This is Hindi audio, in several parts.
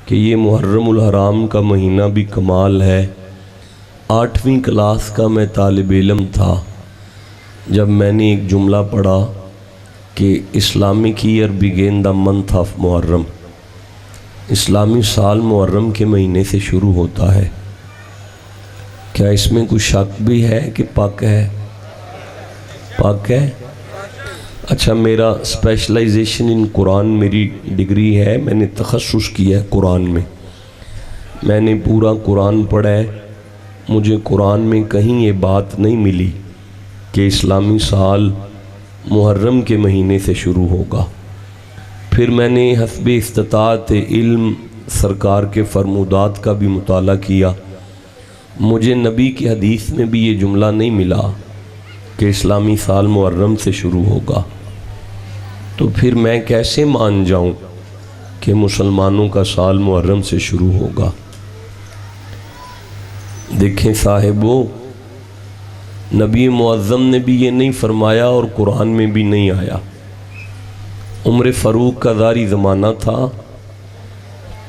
कि ये मुहर्रमुल हराम का महीना भी कमाल है। 8वीं क्लास का मैं तालिब इल्म था जब मैंने एक जुमला पढ़ा कि Islamic year began the month of Muharram, इस्लामी साल मुहर्रम के महीने से शुरू होता है। क्या इसमें कुछ शक भी है कि पक है? पक है। अच्छा, मेरा स्पेशलाइजेशन इन कुरान मेरी डिग्री है, मैंने तखस्सुस किया है कुरान में, मैंने पूरा कुरान पढ़ा है। मुझे कुरान में कहीं ये बात नहीं मिली कि इस्लामी साल मुहर्रम के महीने से शुरू होगा। फिर मैंने हस्बे इस्तिताअत इल्म सरकार के फरमूदात का भी मुताला किया। मुझे नबी की हदीस में भी ये जुमला नहीं मिला कि इस्लामी साल मुहर्रम से शुरू होगा। तो फिर मैं कैसे मान जाऊं कि मुसलमानों का साल मुहर्रम से शुरू होगा? देखें साहिबो, नबी मुअज़्ज़म ने भी ये नहीं फरमाया और कुरान में भी नहीं आया। उम्र फ़ारूक का जारी ज़माना था,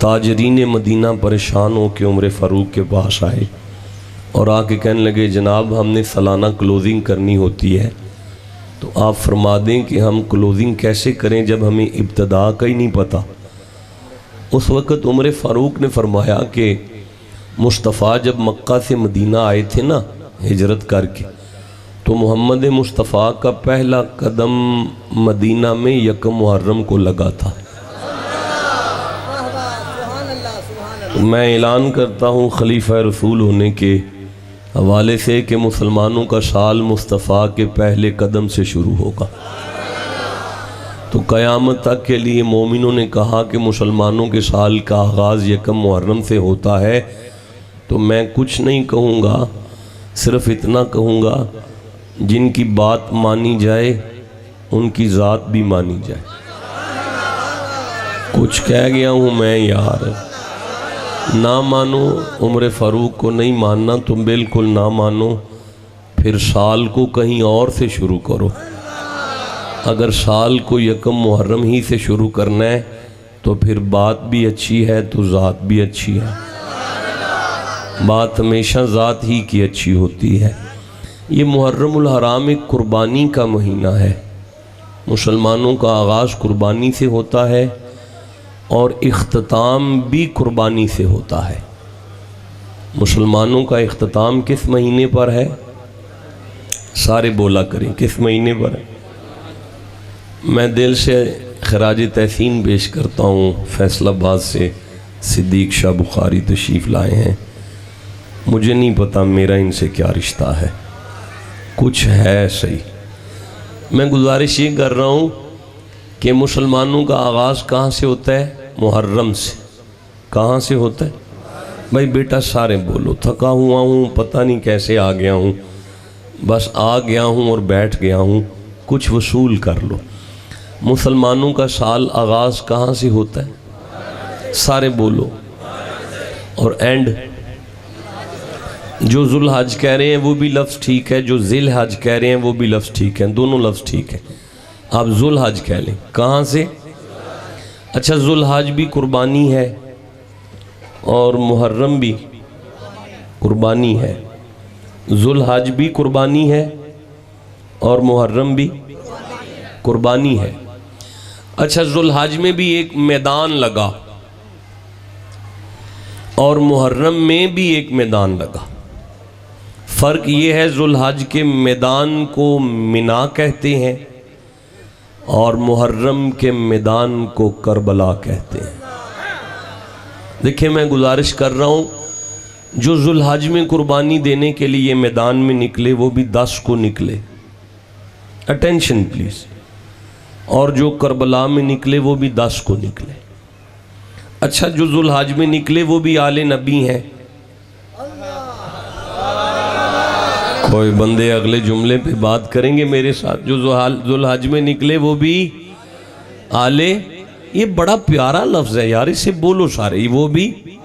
ताजरीन मदीना परेशान हो के उम्र फ़ारूक के पास आए और आके कहने लगे, जनाब हमने सालाना क्लोजिंग करनी होती है, तो आप फरमा दें कि हम क्लोजिंग कैसे करें जब हमें इब्तदा का ही नहीं पता। उस वक़्त उमर फ़ारूक ने फरमाया कि मुस्तफ़ा जब मक्का से मदीना आए थे ना हिजरत करके, तो मोहम्मद मुस्तफ़ा का पहला कदम मदीना में यकम मुहर्रम को लगा था। तो मैं ऐलान करता हूँ खलीफा रसूल होने के हवाले से कि मुसलमानों का साल मुस्तफ़ा के पहले कदम से शुरू होगा। तो क़यामत तक के लिए मोमिनों ने कहा कि मुसलमानों के साल का आगाज़ यकम मुहर्रम से होता है। तो मैं कुछ नहीं कहूँगा, सिर्फ़ इतना कहूँगा, जिनकी बात मानी जाए उनकी ज़ात भी मानी जाए। कुछ कह गया हूँ मैं यार, ना मानो, उम्र फ़ारूक को नहीं मानना तुम बिल्कुल ना मानो, फिर साल को कहीं और से शुरू करो। अगर साल को यकम मुहर्रम ही से शुरू करना है तो फिर बात भी अच्छी है तो ज़ात भी अच्छी है। बात हमेशा ज़ात ही की अच्छी होती है। ये मुहर्रमुल हराम एक कुर्बानी का महीना है। मुसलमानों का आगाज़ कुर्बानी से होता है और इख्तिताम भी कुर्बानी से होता है। मुसलमानों का इख्तिताम किस महीने पर है? सारे बोला करें, किस महीने पर है? मैं दिल से खराज तहसीन पेश करता हूँ। फैसलाबाद से सिद्दीक शाह बुखारी तशरीफ़ लाए हैं। मुझे नहीं पता मेरा इनसे क्या रिश्ता है, कुछ है सही। मैं गुजारिश ये कर रहा हूँ कि मुसलमानों का आगाज़ कहाँ से होता है? मुहर्रम से। कहाँ से होता है? भाई बेटा सारे बोलो। थका हुआ हूँ, पता नहीं कैसे आ गया हूँ, बस आ गया हूँ और बैठ गया हूँ, कुछ वसूल कर लो। मुसलमानों का साल आगाज़ कहाँ से होता है? सारे बोलो। और एंड जो जुल हज कह रहे हैं वो भी लफ्ज़ ठीक है, जो जिल हज कह रहे हैं वो भी लफ्ज़ ठीक है, दोनों लफ्ज़ ठीक है। आप जुल हज कह लें। कहाँ से? अच्छा, जुल हज भी कुर्बानी है और मुहर्रम भी कुर्बानी है। जुल हज भी कुर्बानी है और मुहर्रम भी कुर्बानी है। अच्छा, जुल हज में भी एक मैदान लगा और मुहर्रम में भी एक मैदान लगा। फ़र्क ये है, जुल हज के मैदान को मिना कहते हैं और मुहर्रम के मैदान को करबला कहते हैं। देखिए, मैं गुजारिश कर रहा हूँ, जो जुल हज में कुर्बानी देने के लिए मैदान में निकले वो भी 10 को निकले, अटेंशन प्लीज़, और जो करबला में निकले वो भी 10 को निकले। अच्छा, जो जुल हज में निकले वो भी आले नबी हैं। कोई बंदे अगले जुमले पे बात करेंगे मेरे साथ। जो जुल हज में निकले वो भी आले, ये बड़ा प्यारा लफ्ज़ है यार, इसे बोलो सारे, वो भी।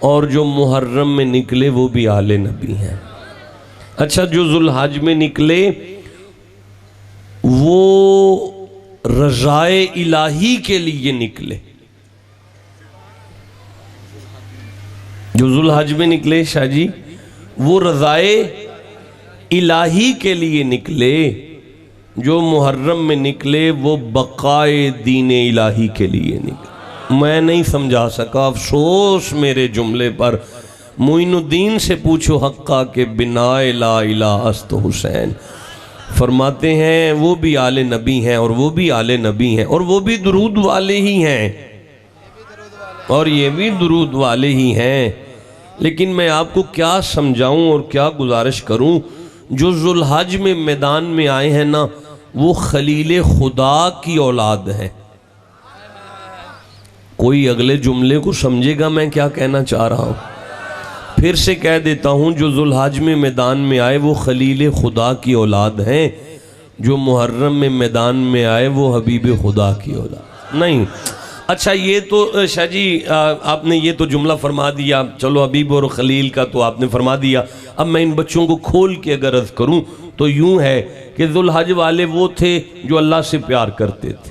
और जो मुहर्रम में निकले वो भी आले नबी हैं। अच्छा, जो जुल हज में निकले वो रज़ाए इलाही के लिए निकले। जो जुल्हज में निकले शाह जी, वो रज़ाए इलाही के लिए निकले। जो मुहर्रम में निकले वो बक़ाए दीन इलाही के लिए निकले। मैं नहीं समझा सका, अफसोस मेरे जुमले पर। मोइनुद्दीन से पूछो हक्का के बिनाए ला इलाहा अस्त हुसैन। फरमाते हैं वो भी आले नबी हैं और वो भी आले नबी हैं और वो भी दुरूद वाले ही हैं और ये भी दुरूद वाले ही हैं। लेकिन मैं आपको क्या समझाऊं और क्या गुजारिश करूं, जो जुल्हज में मैदान में आए हैं ना, वो खलील खुदा की औलाद है। कोई अगले जुमले को समझेगा मैं क्या कहना चाह रहा हूं? फिर से कह देता हूं, जो जुल्हज में मैदान में आए वो खलील खुदा की औलाद हैं। जो मुहर्रम में मैदान में आए वो हबीब खुदा की औलाद नहीं। अच्छा, ये तो शाह जी आपने ये तो जुमला फरमा दिया, चलो हबीब और खलील का तो आपने फरमा दिया। अब मैं इन बच्चों को खोल के अगर अर्ज करूं तो यूं है कि जुल्हज वाले वो थे जो अल्लाह से प्यार करते थे।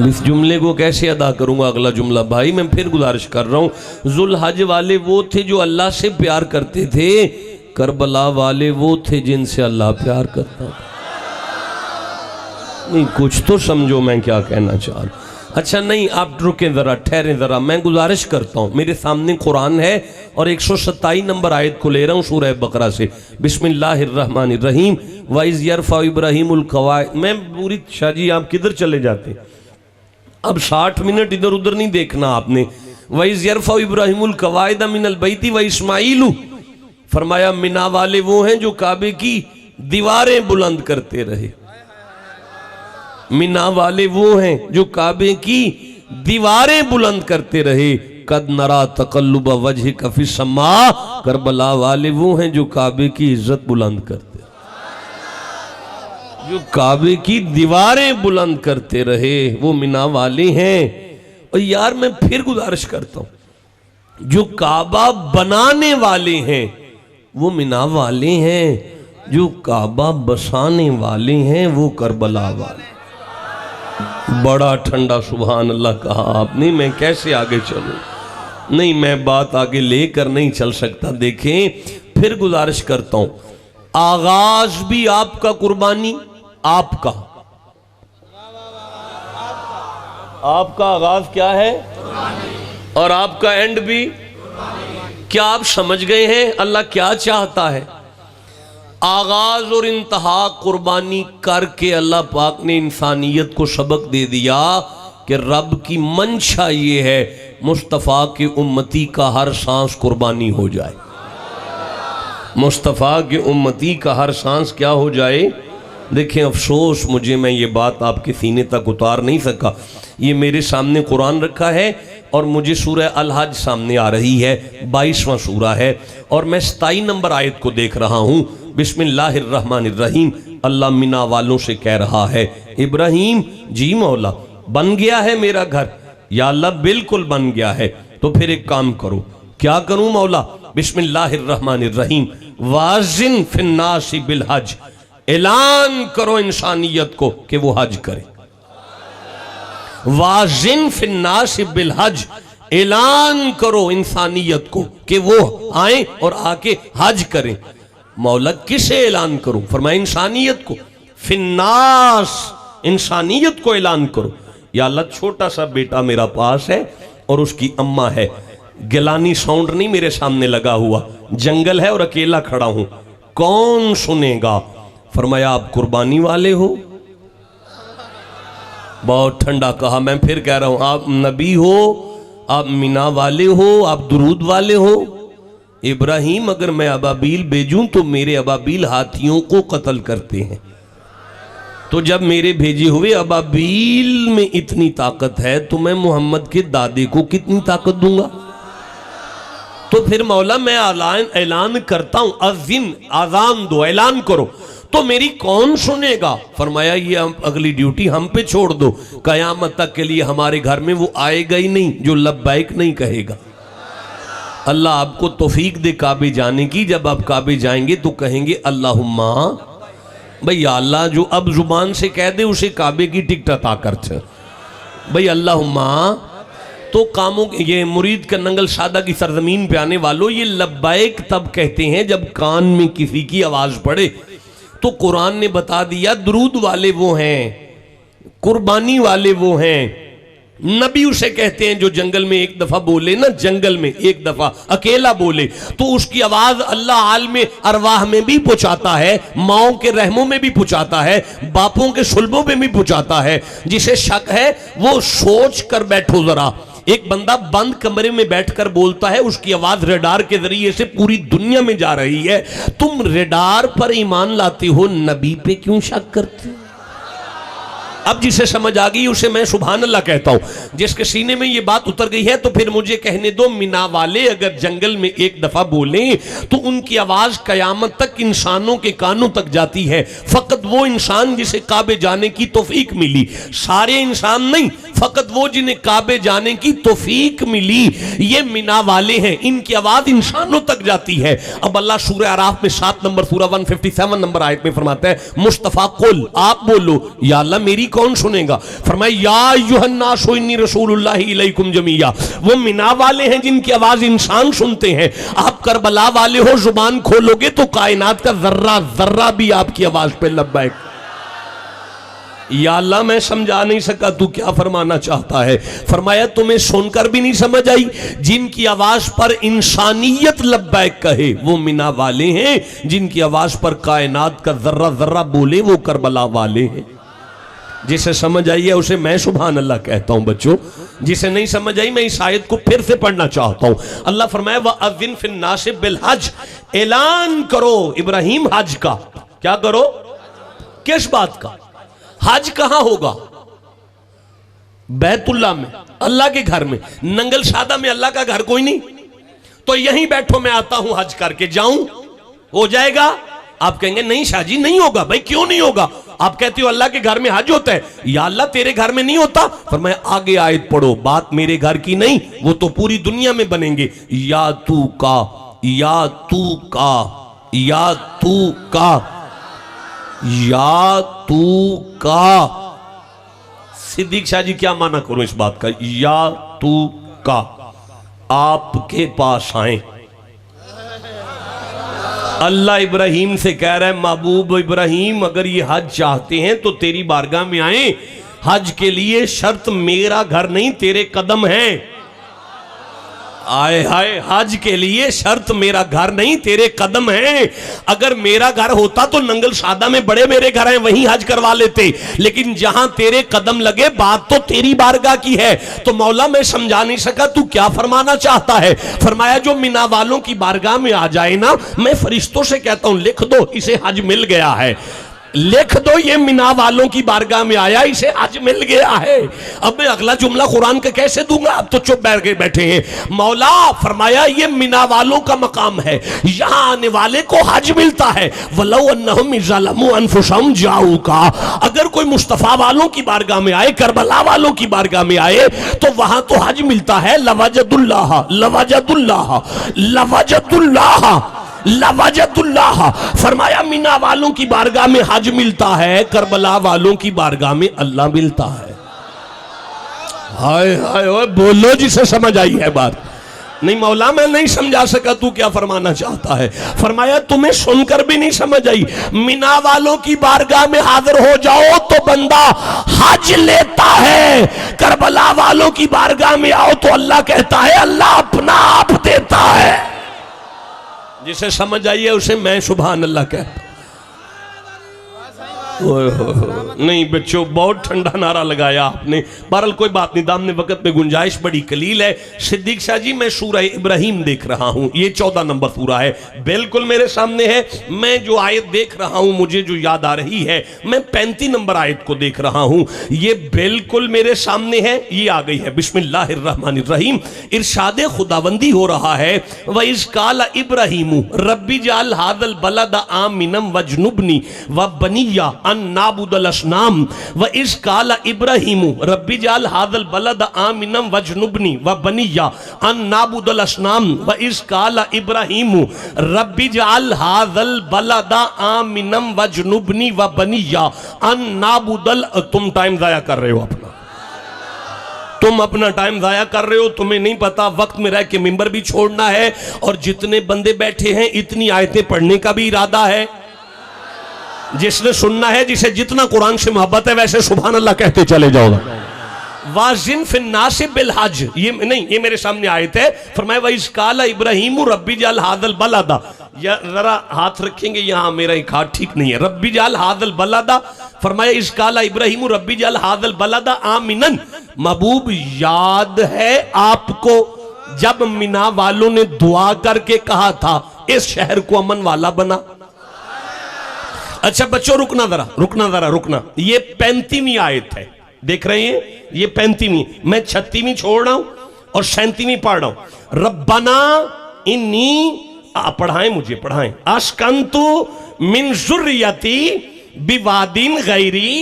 इस जुमले को कैसे अदा करूंगा अगला जुमला? भाई मैं फिर गुजारिश कर रहा हूं, जुल्हज वाले वो थे जो अल्लाह से प्यार करते थे, करबला वाले वो थे जिनसे अल्लाह प्यार करता था। नहीं, कुछ तो समझो मैं क्या कहना चाह रहा हूं। अच्छा नहीं, आप रुकें ज़रा, ठहरें ज़रा, मैं गुजारिश करता हूँ। मेरे सामने कुरान है और 127 नंबर आयत को ले रहा हूँ सूरह बकरा से। बिस्मिल्लाहिर्रहमानिर्रहीम वाइज़ यरफ़अ इब्राहीमुल क़वाइद। मैं पूरी, शाह जी आप किधर चले जाते? अब 60 मिनट इधर उधर नहीं देखना आपने। वाइज़ यरफ़अ इब्राहीमुल क़वाइद मिनल बैती व इस्माईलु, फरमाया मिना वाले वो हैं जो काबे की दीवारें बुलंद करते रहे। मिना वाले वो हैं जो काबे की दीवारें बुलंद करते रहे। कद नरा तकल्लुब वजहिक फिस समा, करबला वाले वो हैं जो काबे की इज्जत बुलंद करते, जो काबे की दीवारें बुलंद करते रहे, वो मिना वाले हैं। और यार मैं फिर गुजारिश करता हूं, जो काबा बनाने वाले हैं वो मिना वाले हैं, जो काबा बसाने वाले हैं वो करबला वाले। बड़ा ठंडा सुभान अल्लाह कहा आपने, मैं कैसे आगे चलूं? नहीं, मैं बात आगे लेकर नहीं चल सकता। देखें, फिर गुजारिश करता हूं, आगाज भी आपका कुर्बानी, आपका आगाज क्या है और आपका एंड भी। क्या आप समझ गए हैं अल्लाह क्या चाहता है? आगाज और इंतहा कुर्बानी करके अल्लाह पाक ने इंसानियत को सबक दे दिया कि रब की मंशा ये है मुस्तफ़ा के उम्मती का हर सांस कुर्बानी हो जाए। मुस्तफ़ा के उम्मती का हर सांस क्या हो जाए? देखें, अफसोस मुझे, मैं ये बात आपके सीने तक उतार नहीं सका। ये मेरे सामने कुरान रखा है और मुझे सूरह अल हज सामने आ रही है, 22वां सूरा है और मैं 27 नंबर आयत को देख रहा हूँ। बिस्मिल्लाहिर्रहमानिर्रहीम। अल्लाह मिना वालों से कह रहा है, इब्राहीम जी मौला बन गया है मेरा घर? या अल्लाह बिल्कुल बन गया है। तो फिर एक काम करो। क्या करूं मौला? बिस्मिल्लाहिर्रहमानिर्रहीम वाजिन फिन्नासी बिल हज, ऐलान करो इंसानियत को कि वो हज करे। वाजिन फिन्नासी बिल हज, ऐलान करो इंसानियत को कि वो आए और आके हज करें। मौला किसे ऐलान करूं? फरमाया इंसानियत को। फिन्नास, इंसानियत को ऐलान करो। या अल्लाह छोटा सा बेटा मेरा पास है और उसकी अम्मा है, गिलानी साउंड नहीं मेरे सामने लगा हुआ, जंगल है और अकेला खड़ा हूं, कौन सुनेगा? फरमाया आप कुर्बानी वाले हो। बहुत ठंडा कहा। मैं फिर कह रहा हूं, आप नबी हो, आप मिना वाले हो, आप दुरूद वाले हो। इब्राहीम, अगर मैं अबाबील भेजूं तो मेरे अबाबील हाथियों को कत्ल करते हैं, तो जब मेरे भेजे हुए अबाबील में इतनी ताकत है तो मैं मोहम्मद के दादे को कितनी ताकत दूंगा? तो फिर मौला मैं ऐलान करता हूं, अज़िन, आज़ान दो, ऐलान करो। तो मेरी कौन सुनेगा? फरमाया ये अगली ड्यूटी हम पे छोड़ दो, कयामत तक के लिए हमारे घर में वो आएगा ही नहीं जो लब्बैक नहीं कहेगा। अल्लाह आपको तौफीक दे काबे जाने की। जब आप काबे जाएंगे तो कहेंगे अल्लाहुम्मा, भाई अल्लाह जो अब जुबान से कह दे उसे काबे की टिकट अता कर। भाई अल्लाहुम्मा, तो कामों ये मुरीद का नंगल सादा की सरजमीन पे आने वालों, ये लब्बैक तब कहते हैं जब कान में किसी की आवाज पड़े। तो कुरान ने बता दिया दुरूद वाले वो हैं, कुर्बानी वाले वो हैं। नबी उसे कहते हैं जो जंगल में एक दफा बोले ना, जंगल में एक दफा अकेला बोले तो उसकी आवाज अल्लाह आलमे अरवाह में भी पहुंचाता है, माओं के रहमों में भी पहुंचाता है, बापों के सुल्बों में भी पहुंचाता है। जिसे शक है वो सोच कर बैठो जरा, एक बंदा बंद कमरे में बैठकर बोलता है, उसकी आवाज रडार के जरिए से पूरी दुनिया में जा रही है। तुम रडार पर ईमान लाते हो, नबी पे क्यों शक करते हो? अब जिसे समझ आ गई उसे मैं सुभान अल्लाह कहता हूं। जिसके सीने में ये बात उतर गई है तो फिर मुझे कहने दो, मिना वाले अगर जंगल में एक दफा बोले तो उनकी आवाज कयामत तक इंसानों के कानों तक जाती है। फकत वो इंसान जिसे काबे जाने की तौफीक मिली, सारे इंसान नहीं, फकत वो जिन्हें काबे जाने की तौफीक मिली, ये मिना वाले हैं, इनकी आवाज इंसानों तक जाती है। अब अल्लाह सूरह आराफ में 7 नंबर सूरह 157 नंबर आयत में फरमाता है, मुस्तफा कुल, आप बोलो या अल्लाह मेरी कौन सुनेगा? फरमाया या अय्युहन्नास इन्नी रसूलुल्लाहि इलैकुम जमीया। वो मिना वाले हैं जिनकी आवाज इंसान सुनते हैं। आप करबला वाले हो, जुबान खोलोगे तो कायनात का जर्रा जर्रा भी आपकी आवाज पे लब्बैक। या अल्लाह मैं समझा नहीं सका तू क्या फरमाना चाहता है। फरमाया तुम्हें सुनकर भी नहीं समझ आई, जिनकी आवाज पर इंसानियत लब्बैक कहे वो मिना वाले हैं, जिनकी आवाज पर कायनात का जर्रा जर्रा बोले वो करबला वाले हैं। जिसे समझ आई है उसे मैं सुभान अल्लाह कहता हूं बच्चों, जिसे नहीं समझ आई मैं इस आयत को फिर से पढ़ना चाहता हूं। अल्लाह फरमाया वअज़्ज़िन फिन्नास बिल हज, ऐलान करो इब्राहिम हज का। क्या करो? किस बात का? हज कहां होगा? बैतुल्लाह में, अल्लाह के घर में। नंगल सादा में अल्लाह का घर कोई नहीं, तो यहीं बैठो मैं आता हूं हज करके जाऊं, हो जाएगा? आप कहेंगे नहीं शाहजी नहीं होगा। भाई क्यों नहीं होगा? आप कहते हो अल्लाह के घर में हज होता है, या अल्लाह तेरे घर में नहीं होता? फरमाया आगे आयत पढ़ो, बात मेरे घर की नहीं, वो तो पूरी दुनिया में बनेंगे। या तू का, या तू का, या तू का, या तू का। सिद्दीक शाह जी क्या माना करो इस बात का? या तू का, आपके पास आए। अल्लाह इब्राहिम से कह रहा है महबूब इब्राहिम अगर ये हज चाहते हैं तो तेरी बारगाह में आए। हज के लिए शर्त मेरा घर नहीं तेरे कदम हैं। आए हाय, हज के लिए शर्त मेरा घर नहीं तेरे कदम हैं। अगर मेरा घर होता तो नंगल सादा में बड़े मेरे घर हैं वहीं हज करवा लेते, लेकिन जहां तेरे कदम लगे बात तो तेरी बारगाह की है। तो मौला मैं समझा नहीं सका तू क्या फरमाना चाहता है। फरमाया जो मिना वालों की बारगाह में आ जाए ना, मैं फरिश्तों से कहता हूं लिख दो इसे हज मिल गया है, लिख दो ये मिना वालों की बारगाह में आया, इसे हज मिल गया है। अब मैं अगला जुमला कुरान का कैसे दूंगा? अब तो चुप बैठ के बैठे हैं। मौला फरमाया ये मिना वालों का मकाम है, यहां आने वाले को हज मिलता है। वलौ अन्नहुम ज़लमू अनफुसहुम जाऊका, अगर कोई मुस्तफा वालों की बारगाह में आए, करबला वालों की बारगाह में आए तो वहां तो हज मिलता है। लवजदुल्लाह लवजदुल्लाह लवजदुल्लाह लवजदुल्लाह। फरमाया मिना वालों की बारगाह में हज मिलता है, करबला वालों की बारगाह में अल्लाह मिलता है। हाय हाय ओए बोलो जिसे समझ आई है बात। नहीं मौला मैं नहीं समझा सका तू क्या फरमाना चाहता है। फरमाया तुम्हें सुनकर भी नहीं समझ आई। मिना वालों की बारगाह में हाजिर हो जाओ तो बंदा हज लेता है, करबला वालों की बारगाह में आओ तो अल्लाह कहता है अल्लाह अपना आप देता है। जिसे समझ आई है उसे मैं सुभान अल्लाह कहता। नहीं बच्चों बहुत ठंडा नारा लगाया आपने। बहरहाल कोई बात नहीं, दामने वक्त में गुंजाइश बड़ी कलील है। सिद्दीक शाह जी मैं सूरह इब्राहिम देख रहा हूं, ये 14 नंबर सूरह है, बिल्कुल मेरे सामने है। मैं जो आयत देख रहा हूं मुझे जो याद आ रही है, मैं 35 नंबर आयत को देख रहा हूं, ये बिल्कुल मेरे सामने है। ये आ गई है बिस्मिल्लाहिर्रहमानिर्रहीम। इरशाद खुदाबंदी हो रहा है व इज़ क़ाल इब्राहीमु रब्बी जअल हाज़ल बलद आमिनम वजनुबनी व बनिया अन्नाबुदल असनाम व इज़ क़ाल इब्राहीमु रब्बी जअल हाज़ल बलद आमिनम वजनुबनी व बनिया अन्नाबुदल असनाम व इज़ क़ाल इब्राहीमु रब्बी जअल हाज़ल बलद आमिनम वजनुबनी व बनिया अन्नाबुदल। तुम टाइम ज़ाया कर रहे हो अपना। तुम अपना टाइम जाया कर रहे हो, तुम्हें नहीं पता वक्त में रह के मिंबर भी छोड़ना है, और जितने बंदे बैठे हैं इतनी आयतें पढ़ने का भी इरादा है। जिसने सुनना है, जिसे जितना कुरान से मोहब्बत है, वैसे सुभान अल्लाह कहते चले जाओ। वाजिन फिन्नास बिल हज, ये नहीं, ये मेरे सामने आयत है। फरमाया वइज़ क़ाला इब्राहीम रब्बी जअल हाज़ल बलदा, या जरा हाथ रखेंगे यहाँ, मेरा एक हाथ ठीक नहीं है। रब्बी जअल हाज़ल बलदा, फरमाया इज़ क़ाला इब्राहीम रब्बी जअल हाज़ल बलदा आमिनन। महबूब याद है आपको जब मिना वालों ने दुआ करके कहा था इस शहर को अमन वाला बना। अच्छा बच्चों रुकना जरा, ये 35वीं आयत है, देख रहे हैं, ये 35वीं, मैं 36वीं छोड़ रहा हूं और 37वीं पढ़ रहा हूं। रब्बना इन्नी, पढ़ाएं, अस्कंतु मिन ज़ुर्रियती बिवादिन गैरी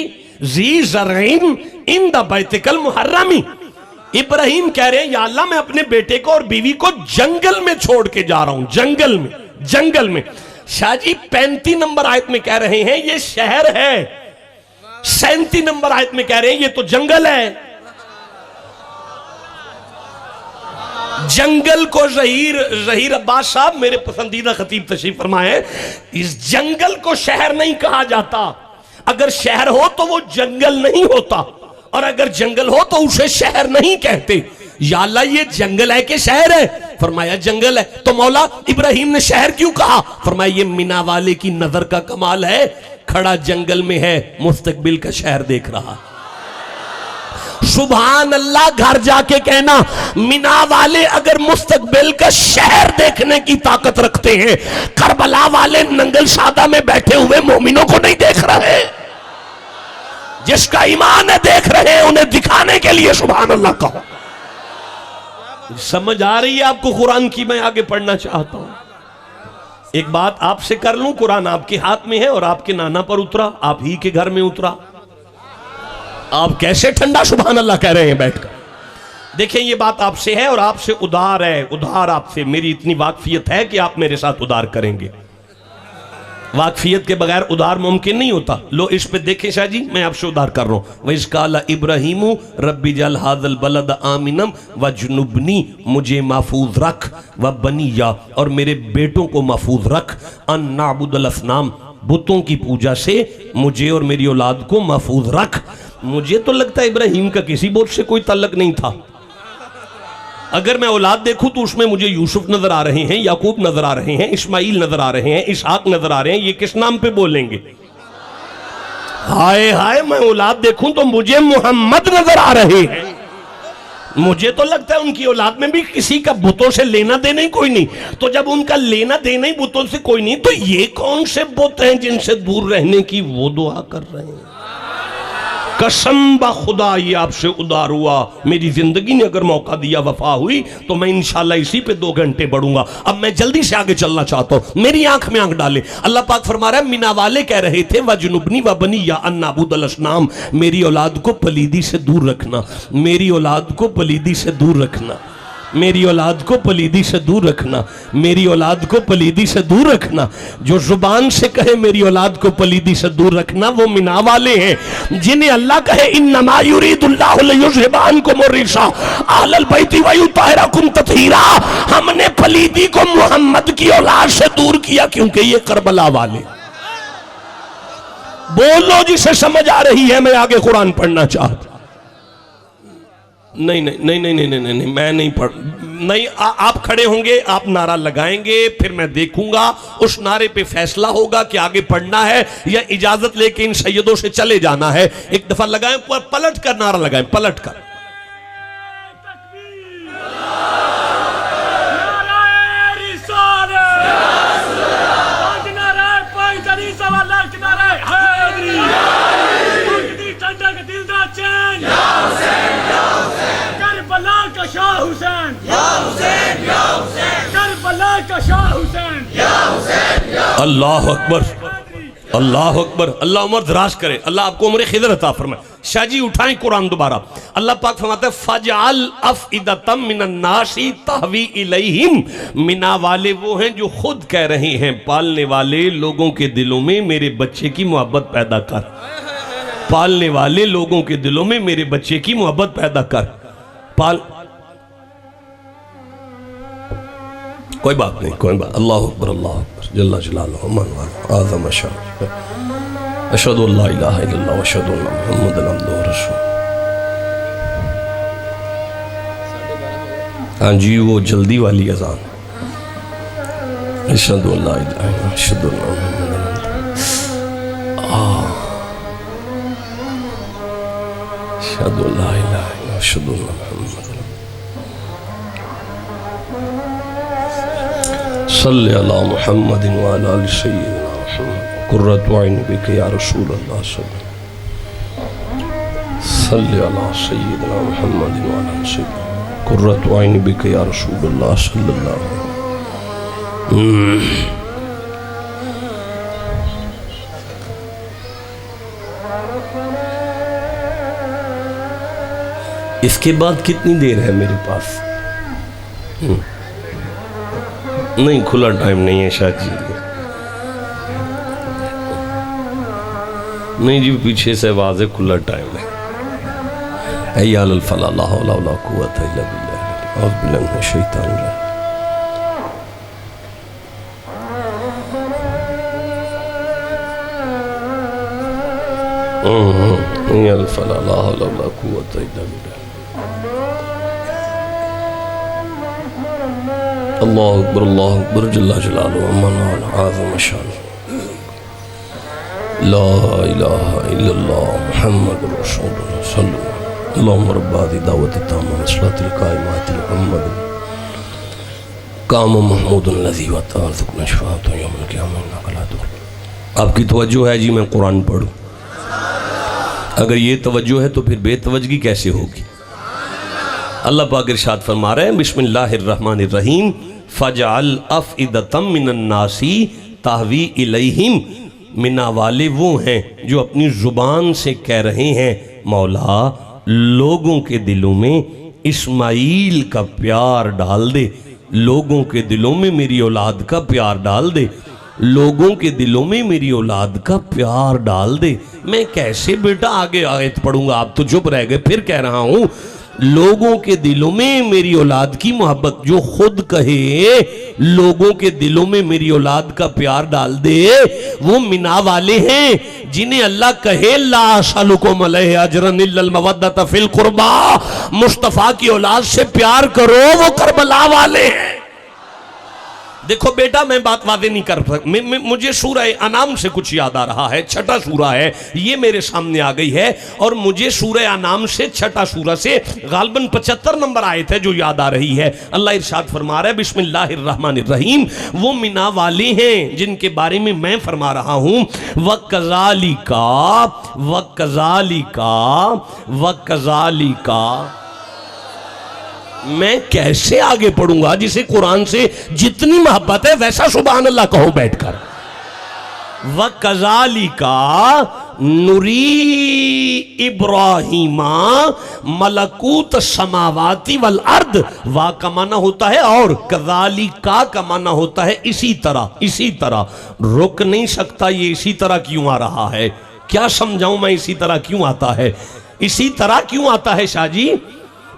ज़ी ज़रईन इंद बैतिकल मुहर्रमी। इब्राहिम कह रहे हैं या अल्लाह मैं अपने बेटे को और बीवी को जंगल में छोड़ के जा रहा हूं, जंगल में। शाह जी 35 नंबर आयत में कह रहे हैं ये शहर है, 37 नंबर आयत में कह रहे हैं ये तो जंगल है। जंगल को ज़हीर अब्बास साहब मेरे पसंदीदा खतीब तशरीफ फरमाए, इस जंगल को शहर नहीं कहा जाता। अगर शहर हो तो वो जंगल नहीं होता, और अगर जंगल हो तो उसे शहर नहीं कहते। या अल्लाह ये जंगल है कि शहर है? फरमाया जंगल है। तो मौला इब्राहिम ने शहर क्यों कहा? फरमाया ये मिना वाले की नजर का कमाल है, खड़ा जंगल में है, मुस्तकबिल का शहर देख रहा। सुभान अल्लाह, घर जाके कहना मिना वाले अगर मुस्तकबिल का शहर देखने की ताकत रखते हैं, करबला वाले नंगल सादा में बैठे हुए मोमिनों को नहीं देख रहे। जिसका ईमान है देख रहे हैं, उन्हें दिखाने के लिए सुभान अल्लाह कहो। समझ आ रही है आपको कुरान की? मैं आगे पढ़ना चाहता हूं। एक बात आपसे कर लूं, कुरान आपके हाथ में है और आपके नाना पर उतरा, आप ही के घर में उतरा। आप कैसे ठंडा सुभान अल्लाह कह रहे हैं बैठकर? देखें ये बात आपसे है और आपसे उधार है, उधार आपसे मेरी इतनी वाकफियत है कि आप मेरे साथ उधार करेंगे। वाकफियत के बगैर उधार मुमकिन नहीं होता। लो इस पे देखें शाह जी, मैं आपसे उधार कर रहा हूं। वइज़ क़ाला इब्राहीमु रब्बी जअल हाज़ल बलद आमिनम वजनुबनी, मुझे महफूज रख, व बनिया, और मेरे बेटों को महफूज रख, अन नाबुदल असनाम, बुतों की पूजा से मुझे और मेरी औलाद को महफूज रख। मुझे तो लगता है इब्राहिम का किसी बुत से कोई तल्लक नहीं था। अगर मैं औलाद देखूं तो उसमें मुझे यूसुफ नजर आ रहे हैं, याकूब नजर आ रहे हैं, इस्माइल नजर आ रहे हैं, इसहाक नजर आ रहे हैं। ये किस नाम पे बोलेंगे? हाय हाय, मैं औलाद देखूं तो मुझे मोहम्मद नजर आ रहे हैं। मुझे तो लगता है उनकी औलाद में भी किसी का बुतों से लेना देना ही कोई नहीं। तो जब उनका लेना देना ही बुतों से कोई नहीं, तो ये कौन से बुत हैं जिनसे दूर रहने की वो दुआ कर रहे हैं? कसम बा खुदा ये आपसे उधार हुआ। मेरी जिंदगी ने अगर मौका दिया, वफा हुई, तो मैं इंशाल्लाह इसी पे 2 घंटे बढ़ूंगा। अब मैं जल्दी से आगे चलना चाहता हूं, मेरी आंख में आंख डाले। अल्लाह पाक फरमा रहा है मिना वाले कह रहे थे वजनुबनी व बनी या अन्नाबुदल असनाम, मेरी औलाद को पलीदी से दूर रखना, मेरी औलाद को पलीदी से दूर रखना, मेरी औलाद को पलीदी से दूर रखना, मेरी औलाद को पलीदी से दूर रखना। जो जुबान से कहे मेरी औलाद को पलीदी से दूर रखना, वो मिना वाले हैं। जिन्हें अल्लाह कहे इन्नमा युरीदुल्लाहु लियुज़हिबा अन्कुम अर्रिजा अहलल बैति व युतहिरकुम तत्हीरा, हमने पलीदी को मोहम्मद की औलाद से दूर किया क्योंकि ये करबला वाले। बोलो जिसे समझ आ रही है, मैं आगे कुरान पढ़ना चाहता। नहीं नहीं नहीं नहीं नहीं नहीं नहीं, मैं नहीं पढ़ नहीं। आप खड़े होंगे, आप नारा लगाएंगे, फिर मैं देखूंगा, उस नारे पे फैसला होगा कि आगे पढ़ना है या इजाजत लेके इन सैयदों से चले जाना है। एक दफा लगाएं, पलट कर नारा लगाएं, पलट कर। अल्लाह अकबर, अल्लाह अकबर, अल्लाह उम्र दराज करे, अल्लाह आपको उम्र खिदर अता फरमाए। शाह जी उठाएं कुरान दोबारा। अल्लाह पाक फरमाता है फजअल अफइदतम मिनन नासी तहवी इलैहिम, मिना वाले वो हैं जो खुद कह रहे हैं, पालने वाले लोगों के दिलों में मेरे बच्चे की मोहब्बत पैदा कर, पालने वाले लोगों के दिलों में मेरे बच्चे की मोहब्बत पैदा कर। पाल, कोई बात नहीं, कोई बात। अल्लाह अकबर, अल्लाह अकबर, जल्ला जलालुहु मन वाला आज़म अशहदु अल्ला इलाहा इल्लल्लाह व अशहदु अन्ना मुहम्मदन अब्दुहु व रसूलुहु। हाँ जी, वो जल्दी वाली अज़ान, अशहदु अल्ला इलाहा इल्लल्लाह अशहदु अन्ना मुहम्मदन अशहदु अल्ला इलाहा इल्लल्लाह अशहदु अन्ना मुहम्मदन सल्ली अला मुहम्मदिन व अला आलि सय्यिदिना मुहम्मद कुर्रतु ऐनी बिका या रसूल अल्लाह सल्ली अला सय्यिदिना मुहम्मदिन व अला आलि सय्यिदिना कुर्रतु ऐनी बिका या रसूल अल्लाह सल्लल्लाहु अलैहि। इसके बाद कितनी देर है मेरे पास? नहीं, खुला टाइम नहीं है शाह जी। नहीं जी, पीछे से आवाज़ है, खुला टाइम है। हैया अलल फलाह, ला हौला वला कुव्वता इल्ला बिल्लाह, औज़ु बिल्लाहि मिनश शैतानिर रजीम। हैया अलल फलाह, ला हौला वला कुव्वता इल्ला बिल्लाह। अल्लाह अकबर, अल्लाह अकबर, जल्ला जलालुहु मन वाला आज़म शान। ला इलाहा इल्लल्लाह मुहम्मदुर रसूलुल्लाह सल्लल्लाहु अलैहि रब्बादी दावती ताम्मा मसलातिल कायमातिल मुहम्मद काम महमूदुन लज़ी व ताज़ुकना शफ़ाअतु यौमल क़ियामह इन्नका ला तुग़। आपकी तवज्जो है जी, मैं कुरान पढ़ूं? अगर ये तवज्जो है तो फिर बेतवज्जगी कैसे होगी? अल्लाह पाक इरशाद फरमा रहे हैं, बिस्मिल्लाहिर्रहमानिर्रहीम, फजअल अफ़इदतम मिनन नासी ताहवी इलैहिम। मिना वाले वो हैं जो अपनी ज़ुबान से कह रहे हैं, मौला लोगों के दिलों में इस्माइल का प्यार डाल दे, लोगों के दिलों में मेरी औलाद का प्यार डाल दे, लोगों के दिलों में मेरी औलाद का प्यार डाल दे। मैं कैसे बेटा आगे आयत पढ़ूंगा, आप तो चुप रह गए। फिर कह रहा हूं, लोगों के दिलों में मेरी औलाद की मोहब्बत, जो खुद कहे लोगों के दिलों में मेरी औलाद का प्यार डाल दे, वो मिना वाले हैं जिन्हें अल्लाह कहे ला असअलुकुम अलैहि अजरन इल्लल मवद्दत फिल कुर्बा, मुस्तफ़ा की औलाद से प्यार करो, वो करबला वाले हैं। देखो बेटा, मैं बात वादे नहीं कर सकता, मुझे सूरह अनाम से कुछ याद आ रहा है। छठा सूरा है, ये मेरे सामने आ गई है, और मुझे सूरह अनाम से, छठा सूरा से गालबन 75 नंबर आयत है जो याद आ रही है। अल्लाह इरशाद फरमा रहा है, बिस्मिल्लाहिर्रहमानिर्रहीम, वो मिना वाले हैं जिनके बारे में मैं फरमा रहा हूं, वकज़ालिका वकज़ालिका वकज़ालिका। मैं कैसे आगे पढ़ूंगा जिसे कुरान से जितनी मोहब्बत है वैसा सुभान अल्लाह कहो बैठकर। वकज़ालिका नुरी इब्राहीमा मलकूत समावाती वल अर्द। वा का माना होता है और, कज़ालिका का माना होता है इसी तरह, इसी तरह। रुक नहीं सकता ये इसी तरह क्यों आ रहा है, क्या समझाऊं मैं इसी तरह क्यों आता है, इसी तरह क्यों आता है शाह जी,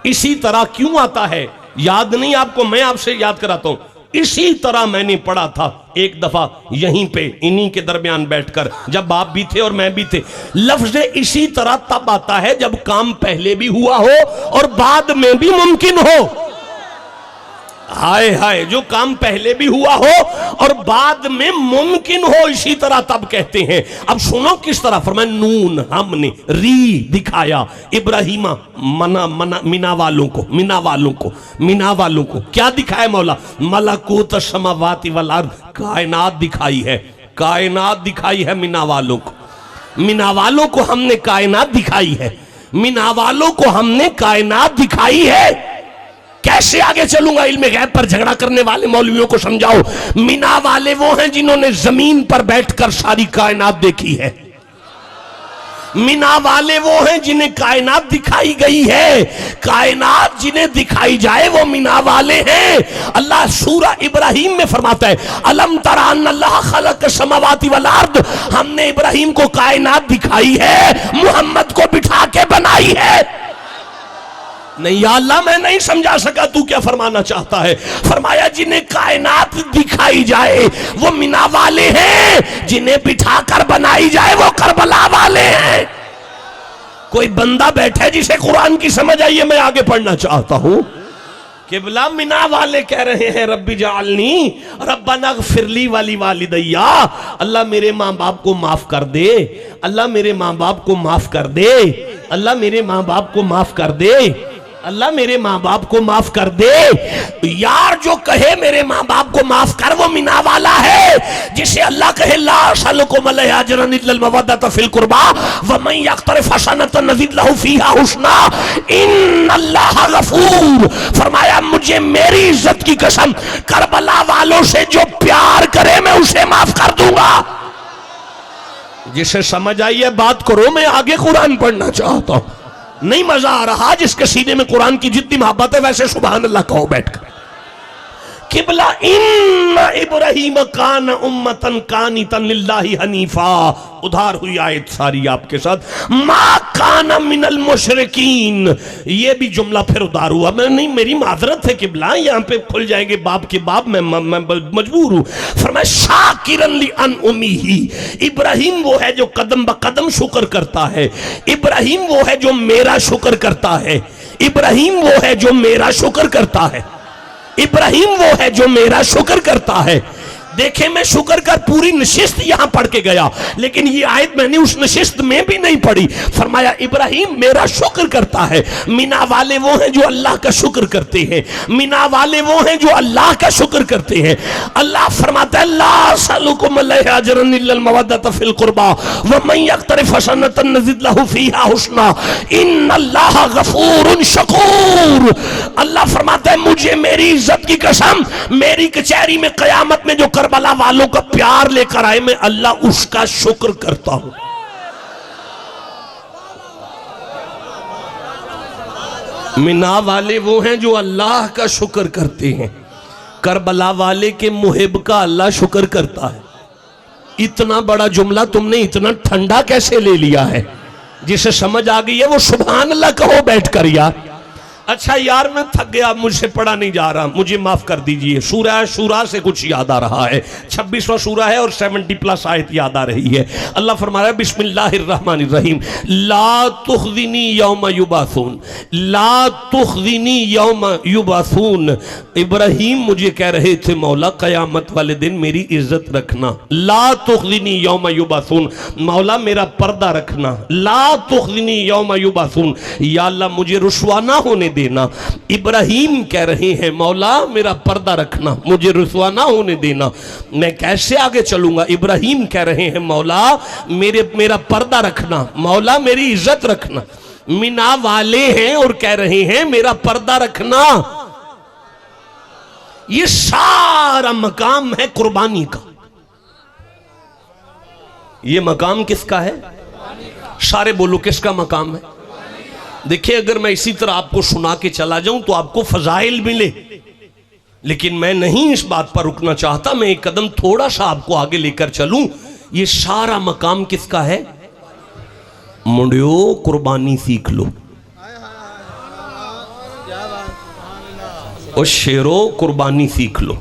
इसी तरह क्यों आता है? याद नहीं आपको, मैं आपसे याद कराता हूं। इसी तरह मैंने पढ़ा था एक दफा यहीं पे, इन्हीं के दरमियान बैठकर, जब आप भी थे और मैं भी थे। लफ्ज़ इसी तरह तब आता है जब काम पहले भी हुआ हो और बाद में भी मुमकिन हो। हाय हाय, जो काम पहले भी हुआ हो और बाद में मुमकिन हो, इसी तरह तब कहते हैं। अब सुनो किस तरह फरमाया, नून हमने री दिखाया इब्राहिमा मिना वालों को, मिना वालों को, मिना वालों को क्या दिखाया मौला? मलकूत समावाति वल अर्द, कायनात दिखाई है, कायनात दिखाई है मिना वालों को। मिना वालों को हमने कायनात दिखाई है, मिना वालों को हमने कायनात दिखाई है। कैसे आगे चलूंगा? इल्म गैब पर झगड़ा करने वाले मौलवियों को समझाओ। मिना वाले वो हैं जिन्होंने जमीन पर बैठकर सारी कायनात देखी है। मिना वाले वो हैं जिन्हें कायनात दिखाई गई है। कायनात जिन्हें दिखाई जाए वो मिना वाले हैं। अल्लाह सूरा इब्राहिम में फरमाता है, अलम तरा अन्नल्लाह खलक समावाति वल अर्द, हमने इब्राहिम को कायनात दिखाई है, मोहम्मद को बिठा के बनाई है। नहीं या अल्लाह मैं नहीं समझा सका, तू क्या फरमाना चाहता है? फरमाया जिन्हें कायनात दिखाई जाए वो मिना वाले हैं, जिन्हें बिठाकर बनाई जाए वो करबला वाले हैं। कोई बंदा बैठा है जिसे कुरान की समझ आई है, मैं आगे पढ़ना चाहता हूं। किबला मिना वाले कह रहे हैं रब्बी जालनी रब्बना ग़फ़िरली वाली वालिदैया, अल्लाह मेरे माँ बाप को माफ कर दे, अल्लाह मेरे माँ बाप को माफ कर दे, अल्लाह मेरे माँ बाप को माफ कर दे, अल्लाह मेरे माँ बाप को माफ कर दे। यार जो कहे मेरे माँ बाप को माफ कर वो मिना वाला है, जिसे अल्लाह कहे ला असअलुकुम अलैहि अजरन इल्लल मवद्दत फिल कुर्बा व मन यक़्तरिफ हसनतन नज़िद लहू फ़ीहा हुस्ना इन्नल्लाह गफूर। फरमाया मुझे मेरी इज्जत की कसम, करबला वालों से जो प्यार करे मैं उसे माफ कर दूंगा। जिसे समझ आई है बात करो, मैं आगे कुरान पढ़ना चाहता हूं। नहीं मजा आ रहा? जिसके सीने में कुरान की जितनी मोहब्बत है वैसे सुभान अल्लाह कहो बैठकर। किबला इन्ना इब्राहीम कान उम्मतन कानितन लिल्लाहि हनीफा, उधार हुई आयत सारी आपके साथ। मा कान मिनल मुशरिकीन, ये भी जुमला फिर उधार हुआ। मैं नहीं, मेरी माजरत है किबला, यहाँ पे खुल जाएंगे बाप के बाप, मैं मजबूर हूँ। फरमाया शाकिरन लि अन उम्मीही, इब्राहिम वो है जो कदम ब कदम शुक्र करता है, इब्राहिम वो है जो मेरा शुक्र करता है, इब्राहिम वो है जो मेरा शुक्र करता है, इब्राहिम वो है जो मेरा शुक्र करता है। देखे मैं शुक्र कर पूरी नशिस्त यहां पढ़ के गया, लेकिन ये आयत मैंने उस नशिस्त में भी नहीं पढ़ी। फरमाया इब्राहिम मेरा शुक्र करता है। मिना वाले वो हैं जो अल्लाह का शुक्र करते हैं, मिना वाले वो हैं जो अल्लाह का शुक्र करते हैं। अल्लाह फरमाता है ला असअलुकुम अलैहि अजरन इल्लल मवद्दत फिल कुर्बा व मन यक़्तरिफ हसनतन नज़िद लहू फ़ीहा हुस्ना इन्नल्लाह गफूरुन शकूर। अल्लाह फरमाता है मुझे मेरी इज्जत की कसम, मेरी कचहरी में कयामत में जो करबला वालों का प्यार लेकर आए मैं अल्लाह उसका शुक्र करता हूं। मिना वाले वो हैं जो अल्लाह का शुक्र करते हैं, करबला वाले के मुहिब का अल्लाह शुक्र करता है। इतना बड़ा जुमला तुमने इतना ठंडा कैसे ले लिया है? जिसे समझ आ गई है वो सुभान अल्लाह कहो बैठकर यार। अच्छा यार मैं थक गया, मुझसे पढ़ा नहीं जा रहा, मुझे माफ कर दीजिए। सूरह शूरा से कुछ याद आ रहा है, 26वां सूरा है और 70+ आयत याद आ रही है। अल्लाह फरमा रहा है बिस्मिल्लाहिर्रहमानिर्रहीम ला तुख़ज़िनी यौम युबासून, ला तुख़ज़िनी यौम युबासून। इब्राहिम मुझे कह रहे थे मौला क़यामत वाले दिन मेरी इज्जत रखना, ला तुख़ज़िनी यौम युबासून, मौला मेरा पर्दा रखना, ला तुख़ज़िनी यौम युबासून, या अल्लाह मुझे रुसवा ना होने देना। इब्राहिम कह रहे हैं मौला मेरा पर्दा रखना, मुझे रुसवा ना होने देना, मैं कैसे आगे चलूंगा। इब्राहिम कह रहे हैं मौला मेरा पर्दा रखना, मौला मेरी इज्जत रखना। मिना वाले हैं और कह रहे हैं मेरा पर्दा रखना। ये सारा मकाम है कुर्बानी का। ये मकाम किसका है? सारे बोलो किसका मकाम है? देखिए अगर मैं इसी तरह आपको सुना के चला जाऊं तो आपको फजाइल मिले, लेकिन मैं नहीं इस बात पर रुकना चाहता, मैं एक कदम थोड़ा सा आपको आगे लेकर चलूं। ये सारा मकाम किसका है? मुंडियो कुर्बानी सीख लो, और शेरो कुर्बानी सीख लो।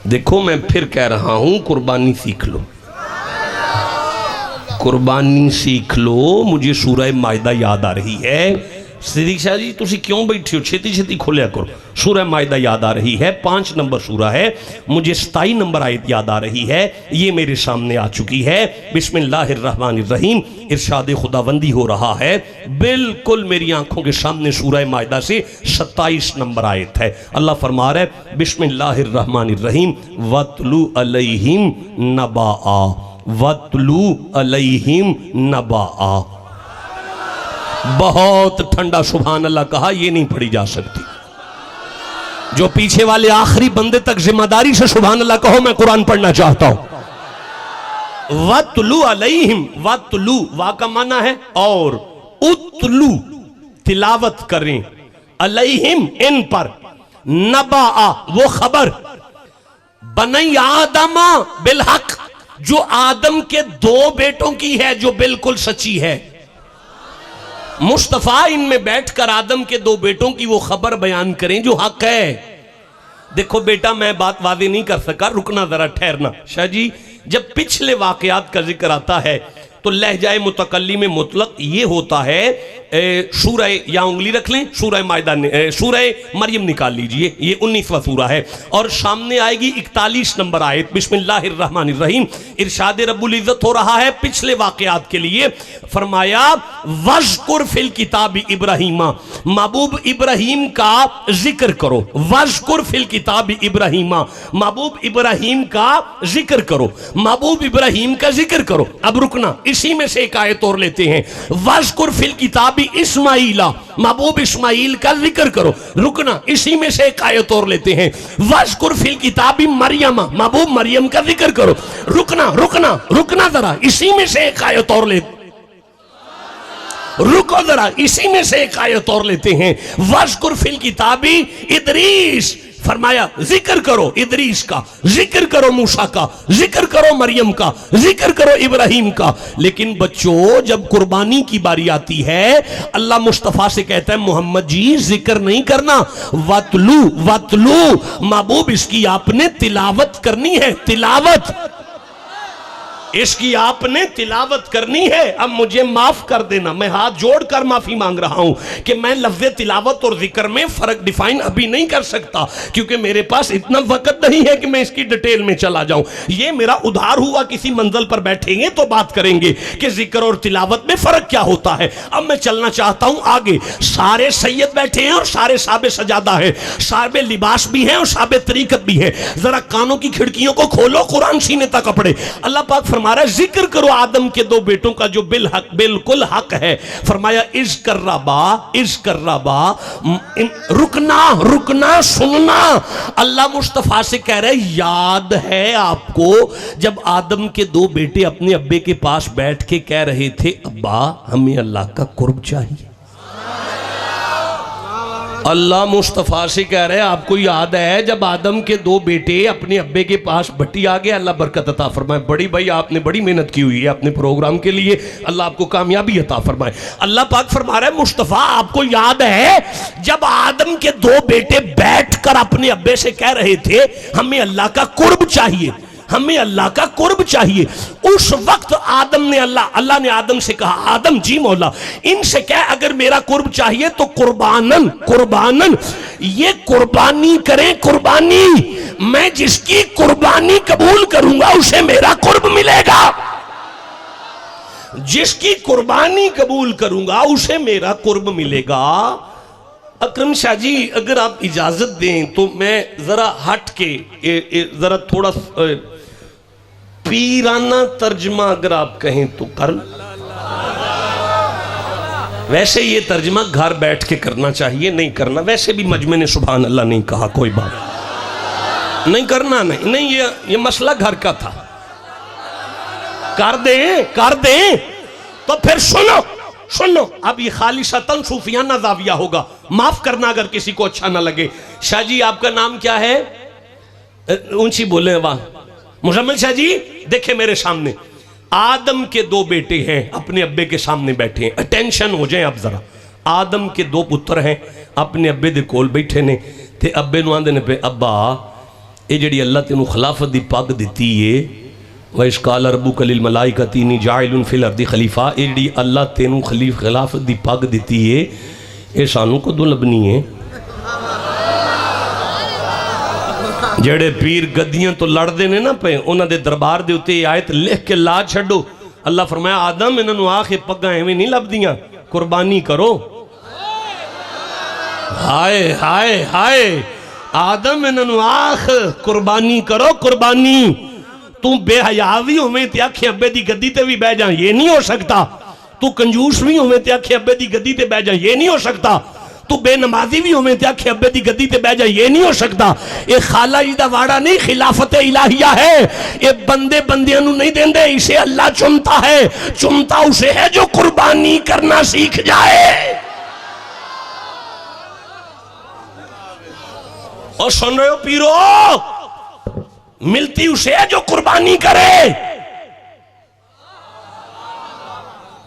देखो मैं फिर कह रहा हूं कुर्बानी सीख लो, कुर्बानी सीख लो। मुझे सूरह मायदा याद आ रही है। सिद्दीक शाह जी तुसी क्यों बैठे हो, छेती छेती खोलिया करो। सूरह मायदा याद आ रही है, 5 नंबर सूरा है, मुझे 27 नंबर आयत याद आ रही है, ये मेरे सामने आ चुकी है। बिस्मिल्लाहिर्रहमानिर्रहीम इरशाद खुदाबंदी हो रहा है, बिल्कुल मेरी आंखों के सामने सूरह मायदा से 27 नंबर आयत है। अल्लाह फरमा रहा है बिस्मिल्लाहिर्रहमानिर्रहीम वतलू अलैहिम नबाआ, वतलू अलैहिम नबाआ। बहुत ठंडा सुभान अल्लाह कहा, ये नहीं पढ़ी जा सकती। जो पीछे वाले आखिरी बंदे तक जिम्मेदारी से सुभान अल्लाह कहो, मैं कुरान पढ़ना चाहता हूं। वतलू अलैहिम, वतलू वा का माना है और, उतलू तिलावत करें, अलैहिम इन पर, नबाआ वो खबर, बनई आदमा बिलहक जो आदम के 2 बेटों की है जो बिल्कुल सच्ची है। मुस्तफ़ा इनमें बैठकर आदम के दो बेटों की वो खबर बयान करें जो हक है। देखो बेटा, मैं बात वादे नहीं कर सका, रुकना जरा, ठहरना। शाह जी, जब पिछले वाकयात का जिक्र आता है तो लहजाए मुतकल्लिम में मुतलक ये होता है। सूरह, या उंगली रख लें, सूरह मायदा, सूरह मरियम निकाल लीजिए, ये 19वां सूरा है और सामने आएगी 41 नंबर आयत। बिस्मिल्लाहिर्रहमानिर्रहीम, इरशाद रब्बुल इज्जत हो रहा है पिछले वाकयात के लिए। फरमाया वज़कुर फिल किताब इब्राहीमा, महबूब इब्राहीम का जिक्र करो। वज़कुर फिल किताब इब्राहीमा, महबूब इब्राहीम का जिक्र करो, महबूब इब्राहीम का जिक्र करो। अब रुकना, इसी में से एक आयत और लेते हैं। वज़कुर फिल किताब इस्माइला, महबूब इस्माइल का जिक्र करो। रुकना, इसी में से एक आयत और लेते हैं। वज़कुर फिल किताब मरियम, महबूब मरियम का जिक्र करो। रुकना रुकना रुकना जरा, इसी में से एक आयत और ले, रुको जरा, इसी में से एक आयत और लेते हैं। वज़कुर फिल किताबी इदरीस, फरमाया जिक्र करो इदरीस का, जिक्र करो मूसा का, जिक्र करो मरियम का, जिक्र करो इब्राहिम का। लेकिन बच्चों, जब कुर्बानी की बारी आती है, अल्लाह मुस्तफ़ा से कहता है मोहम्मद जी जिक्र नहीं करना, वतलू वतलू, महबूब इसकी आपने तिलावत करनी है, तिलावत इसकी आपने तिलावत करनी है। अब मुझे माफ कर देना, मैं हाथ जोड़कर माफी मांग रहा हूं कि मैं लफ्ज़ तिलावत और जिक्र में फर्क डिफाइन अभी नहीं कर सकता, क्योंकि मेरे पास इतना वक्त नहीं है कि मैं इसकी डिटेल में चला जाऊं। ये मेरा उधार हुआ, किसी मंजिल पर बैठेंगे तो बात करेंगे कि जिक्र और तिलावत में फर्क क्या होता है। अब मैं चलना चाहता हूं आगे। सारे सैयद बैठे हैं और सारे साबे सजादा है, साबे लिबास भी हैं और साबे तरीकत भी है। जरा कानों की खिड़कियों को खोलो, कुरान सीने तक पड़े। अल्लाह पाक फरमाया जिक्र करो आदम के दो बेटों का जो बिल्कुल हक है। फरमाया इज कर्रबा, रुकना रुकना, सुनना। अल्लाह मुस्तफा से कह रहे याद है आपको जब आदम के दो बेटे अपने अब्बे के पास बैठ के कह रहे थे अब्बा हमें अल्लाह का कुर्ब चाहिए। अल्लाह मुस्तफ़ा से कह रहे हैं आपको याद है जब आदम के दो बेटे अपने अब्बे के पास भट्टी आ गए, अल्लाह बरकत अता फरमाए। बड़ी भाई आपने बड़ी मेहनत की हुई है अपने प्रोग्राम के लिए, अल्लाह आपको कामयाबी अता फरमाए। अल्लाह पाक फरमा रहे हैं मुस्तफ़ा आपको याद है जब आदम के दो बेटे बैठकर अपने अब्बे से कह रहे थे हमें अल्लाह का कुर्ब चाहिए, हमें अल्लाह का कुर्ब चाहिए। उस वक्त आदम ने अल्लाह ने आदम से कहा आदम जी मौला इनसे क्या अगर मेरा कुर्ब चाहिए तो कुर्बानन ये कुर्बानी करें, कुर्बानी, मैं जिसकी कुर्बानी कबूल करूंगा उसे मेरा कुर्ब मिलेगा, जिसकी कुर्बानी कबूल करूंगा उसे मेरा कुर्ब मिलेगा। अकरम शाह जी अगर आप इजाजत दें तो मैं जरा हट के जरा थोड़ा पीराना तर्जमा अगर आप कहें तो कर। वैसे ये तर्जमा घर बैठ के करना चाहिए, नहीं करना, वैसे भी मजमे ने सुभान अल्लाह नहीं कहा, कोई बात नहीं करना, नहीं ये मसला घर का था। कर दे तो फिर सुनो, अब ये खालिसतन सूफियाना ज़ाविया होगा, माफ करना अगर किसी को अच्छा ना लगे। शाह जी आपका नाम क्या है? ऊंची बोले वाह। मुजम्मिल शाह जी देखे मेरे सामने आदम के दो बेटे हैं अपने अब्बे के सामने बैठे हैं, अटेंशन हो जाए अब जरा। आदम के दो पुत्र हैं अपने अब्बे दे कोल बैठे ने ते अब्बे नूं आंदे ने पे अब्बा ये जिहड़ी अल्लाह तेनू खिलाफत दी पग दिती है वइसकाल रब्बुका लिल मलाइकति इन्नी जाइलुन फिल अर्दी खलीफा, ये जिहड़ी अल्लाह तेनू खिलाफत दी पग दिती है ये सानू कदों लभनी है? जेड़े पीर गद्दियां तो लड़ते ने ना पे उन्होंने दरबार के उत्ते आयत लिख के ला छो। अल्लाह फरमाया आदम इन्होंने आख पग्गां एवें नहीं लभदियां, कुर्बानी करो। हाय हाय हाय आदम इन्होंने आख कुर्बानी करो, कुर्बानी। तू बेहया भी होवे ते आखे अब्बे दी गद्दी ते भी बह जा, ये नहीं हो सकता। तू कंजूस भी होवे ते आखे अब्बे दी गद्दी ते बह जा, ये नहीं हो सकता। तू बेनमाजी भी होवे ते आखे अब्बे दी गद्दी ते बह जा, ये नहीं हो सकता। ये खाला जी दा वाड़ा नहीं, खिलाफत इलाहिया है। ये बंदे बंदियां नू नहीं देंदे, इसे अल्लाह चुनता है। चुनता उसे है जो कुर्बानी करना सीख जाए। और सुन रहे हो पीरो, मिलती उसे है जो कुर्बानी करे।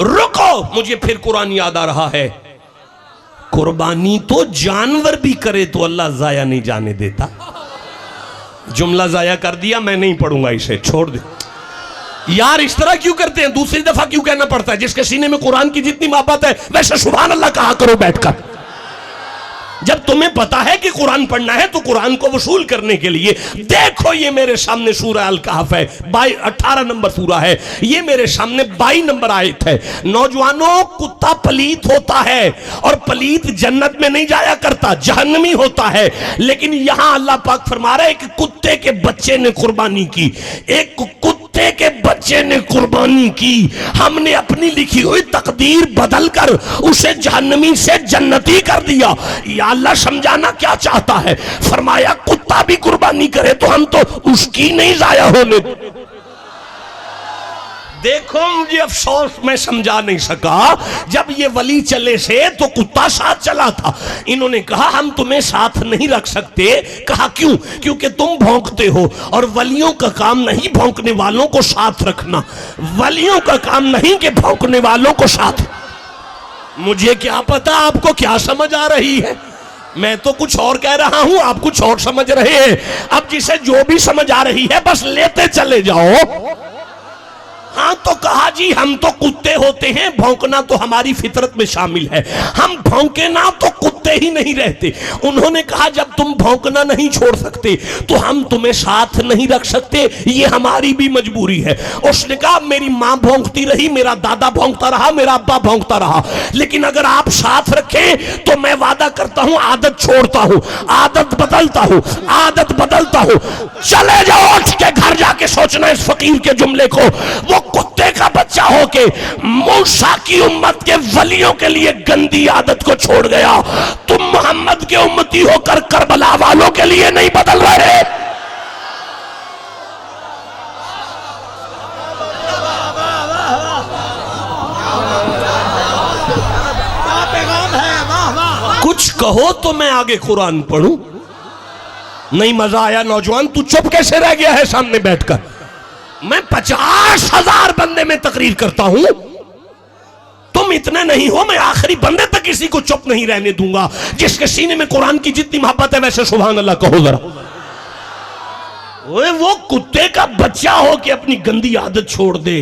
रुको मुझे फिर कुरान याद आ रहा है, कुर्बानी तो जानवर भी करे तो अल्लाह जाया नहीं जाने देता। जुमला जाया कर दिया, मैं नहीं पढ़ूंगा इसे, छोड़ दे यार। इस तरह क्यों करते हैं? दूसरी दफा क्यों कहना पड़ता है? जिसके सीने में कुरान की जितनी मोहब्बत है वैसे सुभान अल्लाह कहा करो बैठकर। जब तुम्हें पता है कि कुरान पढ़ना है तो कुरान को वसूल करने के लिए देखो, ये मेरे सामने सूरह अल कहफ है, 18 नंबर सूरह है, ये मेरे सामने 22 नंबर आयत है। नौजवानों, कुत्ता पलीत होता है और पलीत जन्नत में नहीं जाया करता, जहन्नमी होता है। लेकिन यहां अल्लाह पाक फरमा रहा है कि कुत्ते के बच्चे ने कुर्बानी की, एक कुत्ते के बच्चे ने कुर्बानी की। हमने अपनी लिखी हुई तकदीर बदलकर उसे जहन्नमी से जन्नती कर दिया। या अल्लाह समझाना क्या चाहता है? फरमाया कुत्ता भी कुर्बानी करे तो हम तो उसकी नहीं जाया होने। देखो मुझे अफसोस, मैं समझा नहीं सका। जब ये वली चले से तो कुत्ता साथ चला था। इन्होंने कहा हम तुम्हें साथ नहीं रख सकते। कहा क्यों? क्योंकि तुम भौंकते हो और वलियों का काम नहीं भौंकने वालों को साथ रखना। वलियों का काम नहीं कि भौंकने वालों को साथ। मुझे क्या पता आपको क्या समझ आ रही है, मैं तो कुछ और कह रहा हूं, आप कुछ और समझ रहे हैं। अब जिसे जो भी समझ आ रही है बस लेते चले जाओ। हाँ तो कहा जी हम तो कुत्ते होते हैं, भौंकना तो हमारी फितरत में शामिल है, हम भौंके ना तो कुत्ते ही नहीं रहते। उन्होंने कहा जब तुम भौंकना नहीं छोड़ सकते तो हम तुम्हें साथ नहीं रख सकते, ये हमारी भी मजबूरी है। उसने कहा मेरी माँ भौंकती रही, मेरा दादा भौंकता रहा, मेरा अब्बा भौंकता रहा, लेकिन अगर आप साथ रखें तो मैं वादा करता हूं आदत छोड़ता हूं, आदत बदलता हूं, आदत बदलता हूं। चले जाओ, उठ के घर जाके सोचना इस फकीर के जुमले को। वो कुत्ते का बच्चा होके मूसा की उम्मत के वलियों के लिए गंदी आदत को छोड़ गया। तुम मोहम्मद के उम्मती होकर करबला वालों के लिए नहीं बदल रहे। कुछ कहो तो मैं आगे कुरान पढ़ूं। नहीं मजा आया नौजवान, तू चुप कैसे रह गया है सामने बैठकर? मैं 50,000 बंदे में तकरीर करता हूं, तुम इतने नहीं हो, मैं आखिरी बंदे तक किसी को चुप नहीं रहने दूंगा। जिसके सीने में कुरान की जितनी मोहब्बत है वैसे सुभान अल्लाह कहो जरा। वो कुत्ते का बच्चा हो कि अपनी गंदी आदत छोड़ दे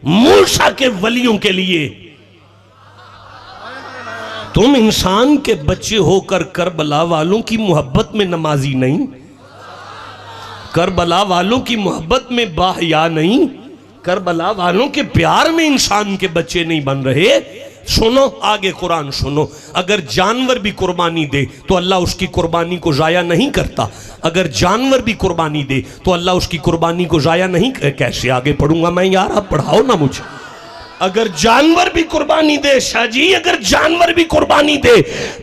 मूसा के वलियों के लिए। तुम इंसान के बच्चे होकर करबला वालों की मोहब्बत में नमाजी नहीं, करबला वालों की मोहब्बत में बाहया नहीं, करबला वालों के प्यार में इंसान के बच्चे नहीं बन रहे। सुनो आगे कुरान सुनो। अगर जानवर भी कुर्बानी दे तो अल्लाह उसकी कुर्बानी को जाया नहीं करता। अगर जानवर भी कुर्बानी दे तो अल्लाह उसकी कुर्बानी को जाया नहीं। कैसे आगे पढ़ूंगा मैं यार, आप पढ़ाओ ना मुझे। अगर जानवर भी कुर्बानी दे, शाह जी अगर जानवर भी कुर्बानी दे,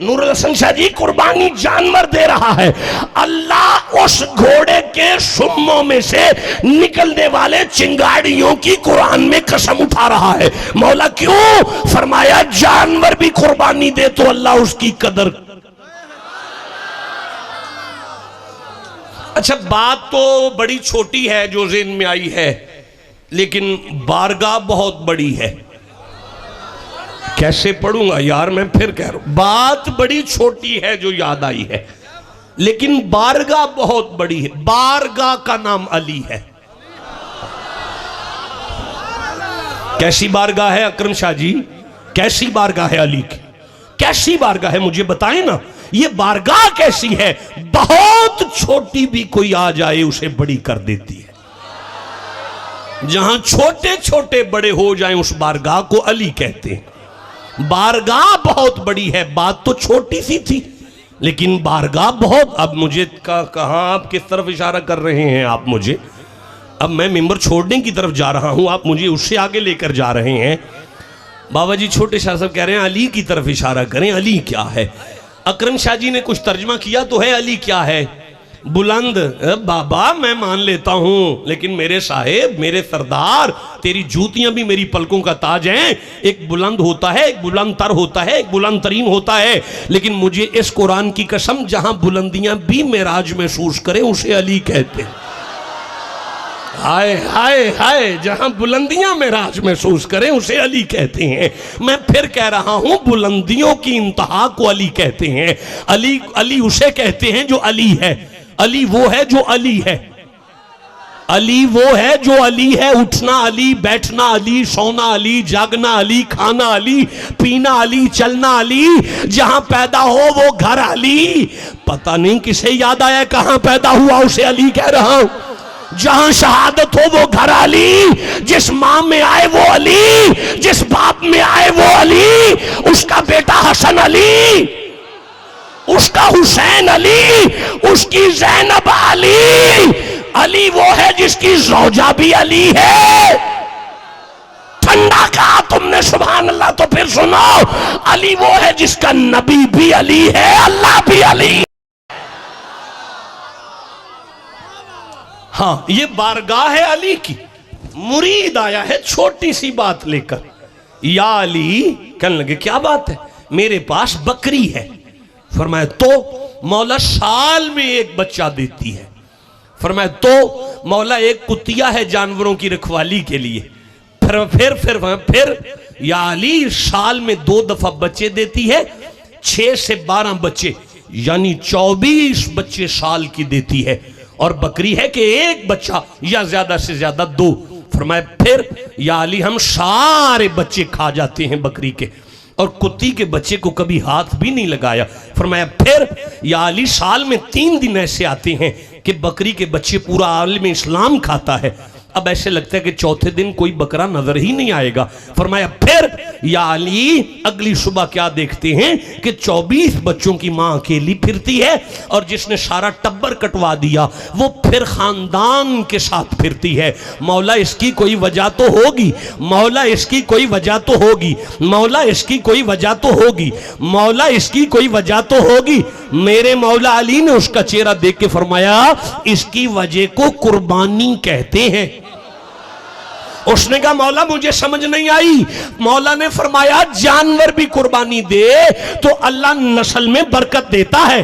नूरुल हसन शाह जी कुर्बानी जानवर दे रहा है, अल्लाह उस घोड़े के सुम्मों में से निकलने वाले चिंगारियों की कुरान में कसम उठा रहा है। मौला क्यों? फरमाया जानवर भी कुर्बानी दे तो अल्लाह उसकी कदर। अच्छा बात तो बड़ी छोटी है जो ज़हन में आई है, लेकिन बारगाह बहुत बड़ी है। कैसे पढ़ूंगा यार, मैं फिर कह रहा हूं बात बड़ी छोटी है जो याद आई है, लेकिन बारगाह बहुत बड़ी है। बारगाह का नाम अली है। कैसी बारगाह है अकरम शाह जी? कैसी बारगाह है अली की? कैसी बारगाह है मुझे बताएं ना। ये बारगाह कैसी है? बहुत छोटी भी कोई आ जाए उसे बड़ी कर देती है। जहां छोटे छोटे बड़े हो जाएं उस बारगाह को अली कहते हैं। बारगाह बहुत बड़ी है, बात तो छोटी सी थी लेकिन बारगाह बहुत। अब मुझे कहां आप किस तरफ इशारा कर रहे हैं आप मुझे? अब मैं मिंबर छोड़ने की तरफ जा रहा हूं, आप मुझे उससे आगे लेकर जा रहे हैं। बाबा जी छोटे शाह साहब कह रहे हैं अली की तरफ इशारा करें। अली क्या है? अकरम शाह जी ने कुछ तर्जमा किया तो है अली क्या है? बुलंद। बाबा मैं मान लेता हूं, लेकिन मेरे साहेब मेरे सरदार तेरी जूतियां भी मेरी पलकों का ताज हैं। एक बुलंद होता है, एक बुलंद तर होता है, एक बुलंद तरीन होता है, लेकिन मुझे इस कुरान की कसम जहां बुलंदियां भी मेराज महसूस करें उसे अली कहते हैं। हाय हाय हाय, जहां बुलंदियां में राज महसूस करें उसे अली कहते हैं। मैं फिर कह रहा हूं, बुलंदियों की इंतहा को अली कहते हैं। अली अली उसे कहते हैं जो अली है। अली वो है जो अली है। अली वो है जो अली है। उठना अली, बैठना अली, सोना अली, जागना अली, खाना अली, पीना अली, चलना अली, जहां पैदा हो वो घर अली। पता नहीं किसे याद आया कहां पैदा हुआ उसे अली कह रहा हूं। जहां शहादत हो वो घर अली, जिस मां में आए वो अली, जिस बाप में आए वो अली, उसका बेटा हसन अली, उसका हुसैन अली, उसकी ज़ैनब अली। अली वो है जिसकी ज़ौजा भी अली है। ठंडा कहा तुमने सुभान अल्लाह, तो फिर सुनो, अली वो है जिसका नबी भी अली है, अल्लाह भी अली। हाँ, ये बारगाह है अली की। मुरीद आया है छोटी सी बात लेकर, या अली। कहने लगे क्या बात है? मेरे पास बकरी है। फरमाया तो मौला साल में एक बच्चा देती है। फरमाया तो मौला एक कुतिया है जानवरों की रखवाली के लिए। फिर या अली साल में 2 दफा बच्चे देती है, 6 से 12 बच्चे, यानी 24 बच्चे साल की देती है। और बकरी है कि एक बच्चा या ज्यादा से ज्यादा 2। फरमाया फिर या अली हम सारे बच्चे खा जाते हैं बकरी के, और कुत्ती के बच्चे को कभी हाथ भी नहीं लगाया। फरमाया फिर या अली साल में 3 दिन ऐसे आते हैं कि बकरी के बच्चे पूरा आलम इस्लाम खाता है। अब ऐसे लगता है कि चौथे दिन कोई बकरा नजर ही नहीं आएगा। फरमाया फिर या अली अगली सुबह क्या देखते हैं कि 24 बच्चों की मां अकेली फिरती है, और जिसने सारा टब्बर कटवा दिया वो फिर खानदान के साथ फिरती है। मौला इसकी कोई वजह तो होगी, मौला इसकी कोई वजह तो होगी, मौला इसकी कोई वजह तो होगी, मौला इसकी कोई वजह तो होगी। मेरे मौला अली ने उसका चेहरा देख के फरमाया इसकी वजह को कुर्बानी कहते हैं। उसने कहा मौला मुझे समझ नहीं आई। मौला ने फरमाया जानवर भी कुर्बानी दे तो अल्लाह नस्ल में बरकत देता है।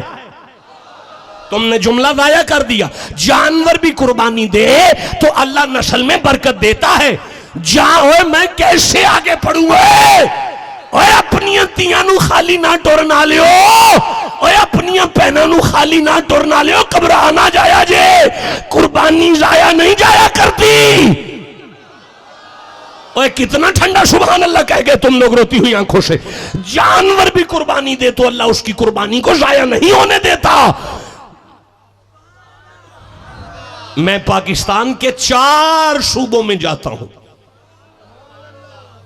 तुमने जुमला दाया कर दिया। जानवर भी कुर्बानी दे तो अल्लाह नस्ल में बरकत देता है। जा मैं कैसे आगे पढ़ूंगा? अपनी तियां नू खाली ना टुरना लियो, अपनी भैनों नू खाली ना टुरना लियो, घबरा ना जाया जे, कुर्बानी जाया नहीं जाया करती। ओए कितना ठंडा सुभान अल्लाह कह गए तुम लोग रोती हुई आंखों से। जानवर भी कुर्बानी दे तो अल्लाह उसकी कुर्बानी को जाया नहीं होने देता। मैं पाकिस्तान के 4 सूबों में जाता हूं।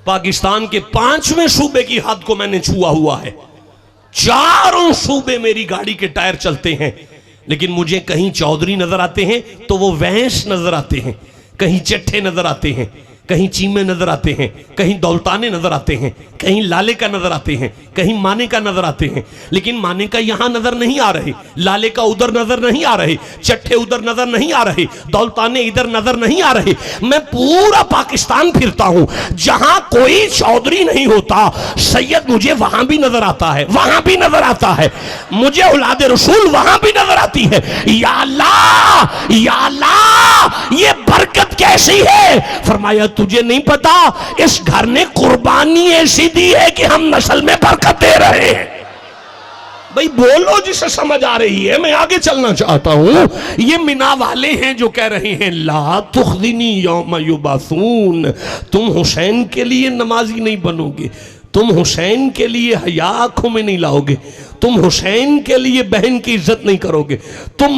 पाकिस्तान के 5वें सूबे की हद को मैंने छुआ हुआ है। 4 सूबे मेरी गाड़ी के टायर चलते हैं, लेकिन मुझे कहीं चौधरी नजर आते हैं तो वो वैंस नजर आते हैं, कहीं चट्ठे नजर आते हैं, कहीं चीमे नजर आते हैं, कहीं दौलताने नजर आते हैं, कहीं लाले का नजर आते हैं, कहीं माने का नजर आते हैं। लेकिन माने का यहां नजर नहीं आ रहे, लाले का उधर नजर नहीं आ रहे, चट्ठे उधर नजर नहीं आ रहे, दौलताने इधर नजर नहीं आ रहे। मैं पूरा पाकिस्तान फिरता हूं, जहां कोई चौधरी नहीं होता सैयद मुझे वहां भी नजर आता है, वहां भी नजर आता है, मुझे औलाद रसूल वहां भी नजर आती है। या अल्लाह, या अल्लाह, ये बरकत कैसी है? फरमाया तुझे नहीं पता, इस घर ने कुर्बानी ऐसी दी है कि हम नस्ल में बरकत दे रहे हैं। भाई बोलो जिसे समझ आ रही है, मैं आगे चलना चाहता हूं। ये मिना वाले हैं जो कह रहे हैं ला तुखदिनी यौम युबासून, तुम हुसैन के लिए नमाजी नहीं बनोगे, तुम हुसैन के लिए हया आंखों में नहीं लाओगे, तुम हुसैन के लिए बहन की इज्जत नहीं करोगे तुम।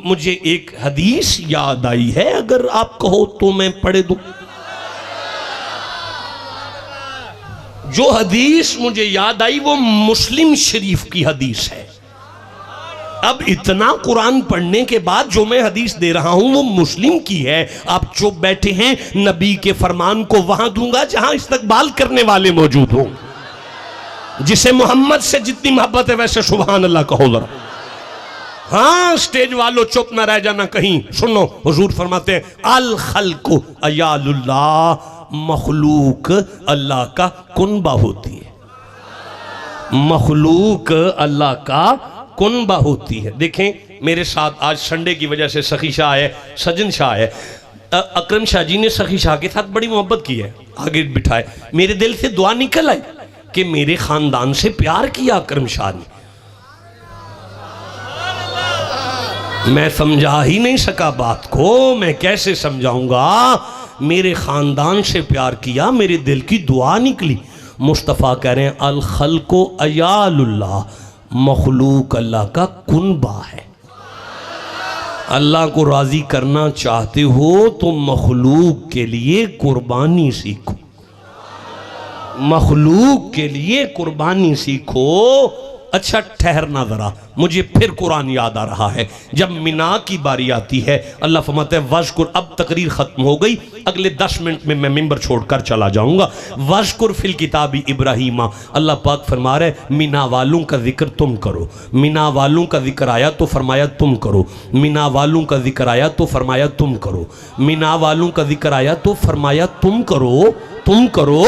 मुझे एक हदीस याद आई है, अगर आप कहो तो मैं पढ़े दूं। जो हदीस मुझे याद आई वो मुस्लिम शरीफ की हदीस है। अब इतना कुरान पढ़ने के बाद जो मैं हदीस दे रहा हूं वो मुस्लिम की है। आप चुप बैठे हैं, नबी के फरमान को वहां दूंगा जहां इस्तकबाल करने वाले मौजूद हों। जिसे मोहम्मद से जितनी मोहब्बत है वैसे सुभान अल्लाह कहो जरा। हाँ स्टेज वालों चुप ना रह जाना कहीं, सुनो। हुजूर फरमाते हैं अल खल्कु अयालुल्लाह, मखलूक अल्लाह का कुनबा होती है, मखलूक अल्लाह का कुनबा होती है। देखें मेरे साथ आज संडे की वजह से सखी शाह है, सजन शाह है, अकरम शाह जी ने सखी शाह के साथ बड़ी मोहब्बत की है, आगे बिठाए, मेरे दिल से दुआ निकल आई कि मेरे खानदान से प्यार किया अकरम शाह ने। मैं समझा ही नहीं सका बात को, मैं कैसे समझाऊंगा। मेरे खानदान से प्यार किया, मेरे दिल की दुआ निकली। मुस्तफ़ा कह रहे हैं अल खल्को अयालुल्लाह, मखलूक अल्लाह का कुनबा है। अल्लाह को राज़ी करना चाहते हो तो मखलूक के लिए कुर्बानी सीखो, मखलूक के लिए कुर्बानी सीखो। अच्छा ठहरना ज़रा, मुझे फिर कुरान याद आ रहा है। जब मिना की बारी आती है, अल्लाह फरमाते हैं वज़कुर, अब तकरीर ख़त्म हो गई, अगले 10 मिनट में मैं मिंबर छोड़कर चला जाऊँगा। वज़कुर फिल किताबी इब्राहीमा, अल्लाह पाक फरमा रहे मिना वालों का जिक्र तुम करो। मिना वालों का जिक्र आया तो फरमाया तुम करो, मिना वालों का जिक्र आया तो फरमाया तुम करो, मिना वालों का जिक्र आया तो फरमाया तुम करो, तुम करो।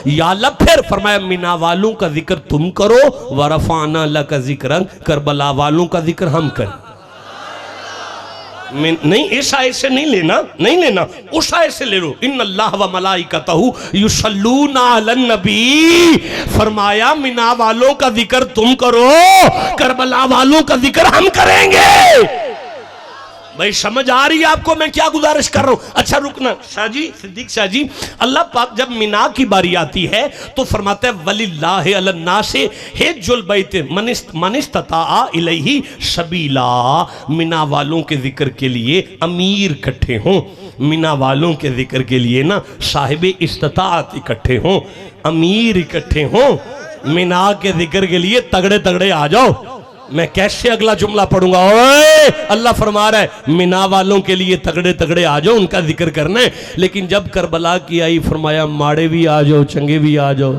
या अल्लाह फिर फरमाया मिना वालों का जिक्र तुम करो, वरफाना लका जिक्र, करबला वालों का जिक्र हम करें। नहीं, इस आयत से नहीं लेना, नहीं लेना, उस आयत से ले लो। इन्नल्लाह व मलाइकतहु युसल्लूना अलन नबी, फरमाया मिना वालों का जिक्र तुम करो, करबला वालों का जिक्र हम करेंगे। भाई समझ आ रही है आपको मैं क्या गुजारिश कर रहा हूं? अच्छा रुकना शाह जी, सिद्दीक शाह जी, अल्लाह पाक जब मिना की बारी आती है तो फरमाता है वलिल्लाहि अलन्नासे हिज्जुल बैत मन इस्तता इलैहि सबीला। मिना वालों के जिक्र के लिए अमीर इकट्ठे हों, मिना वालों के जिक्र के लिए ना साहिब इस्तात इकट्ठे हों, अमीर इकट्ठे हों। मिना के जिक्र के लिए तगड़े तगड़े आ जाओ। मैं कैसे अगला जुमला पढ़ूंगा? ओए अल्लाह फरमा रहा है मिना वालों के लिए तगड़े तगड़े आ जाओ, उनका जिक्र करना है। लेकिन जब करबला की आई फरमाया माड़े भी आ जाओ, चंगे भी आ जाओ,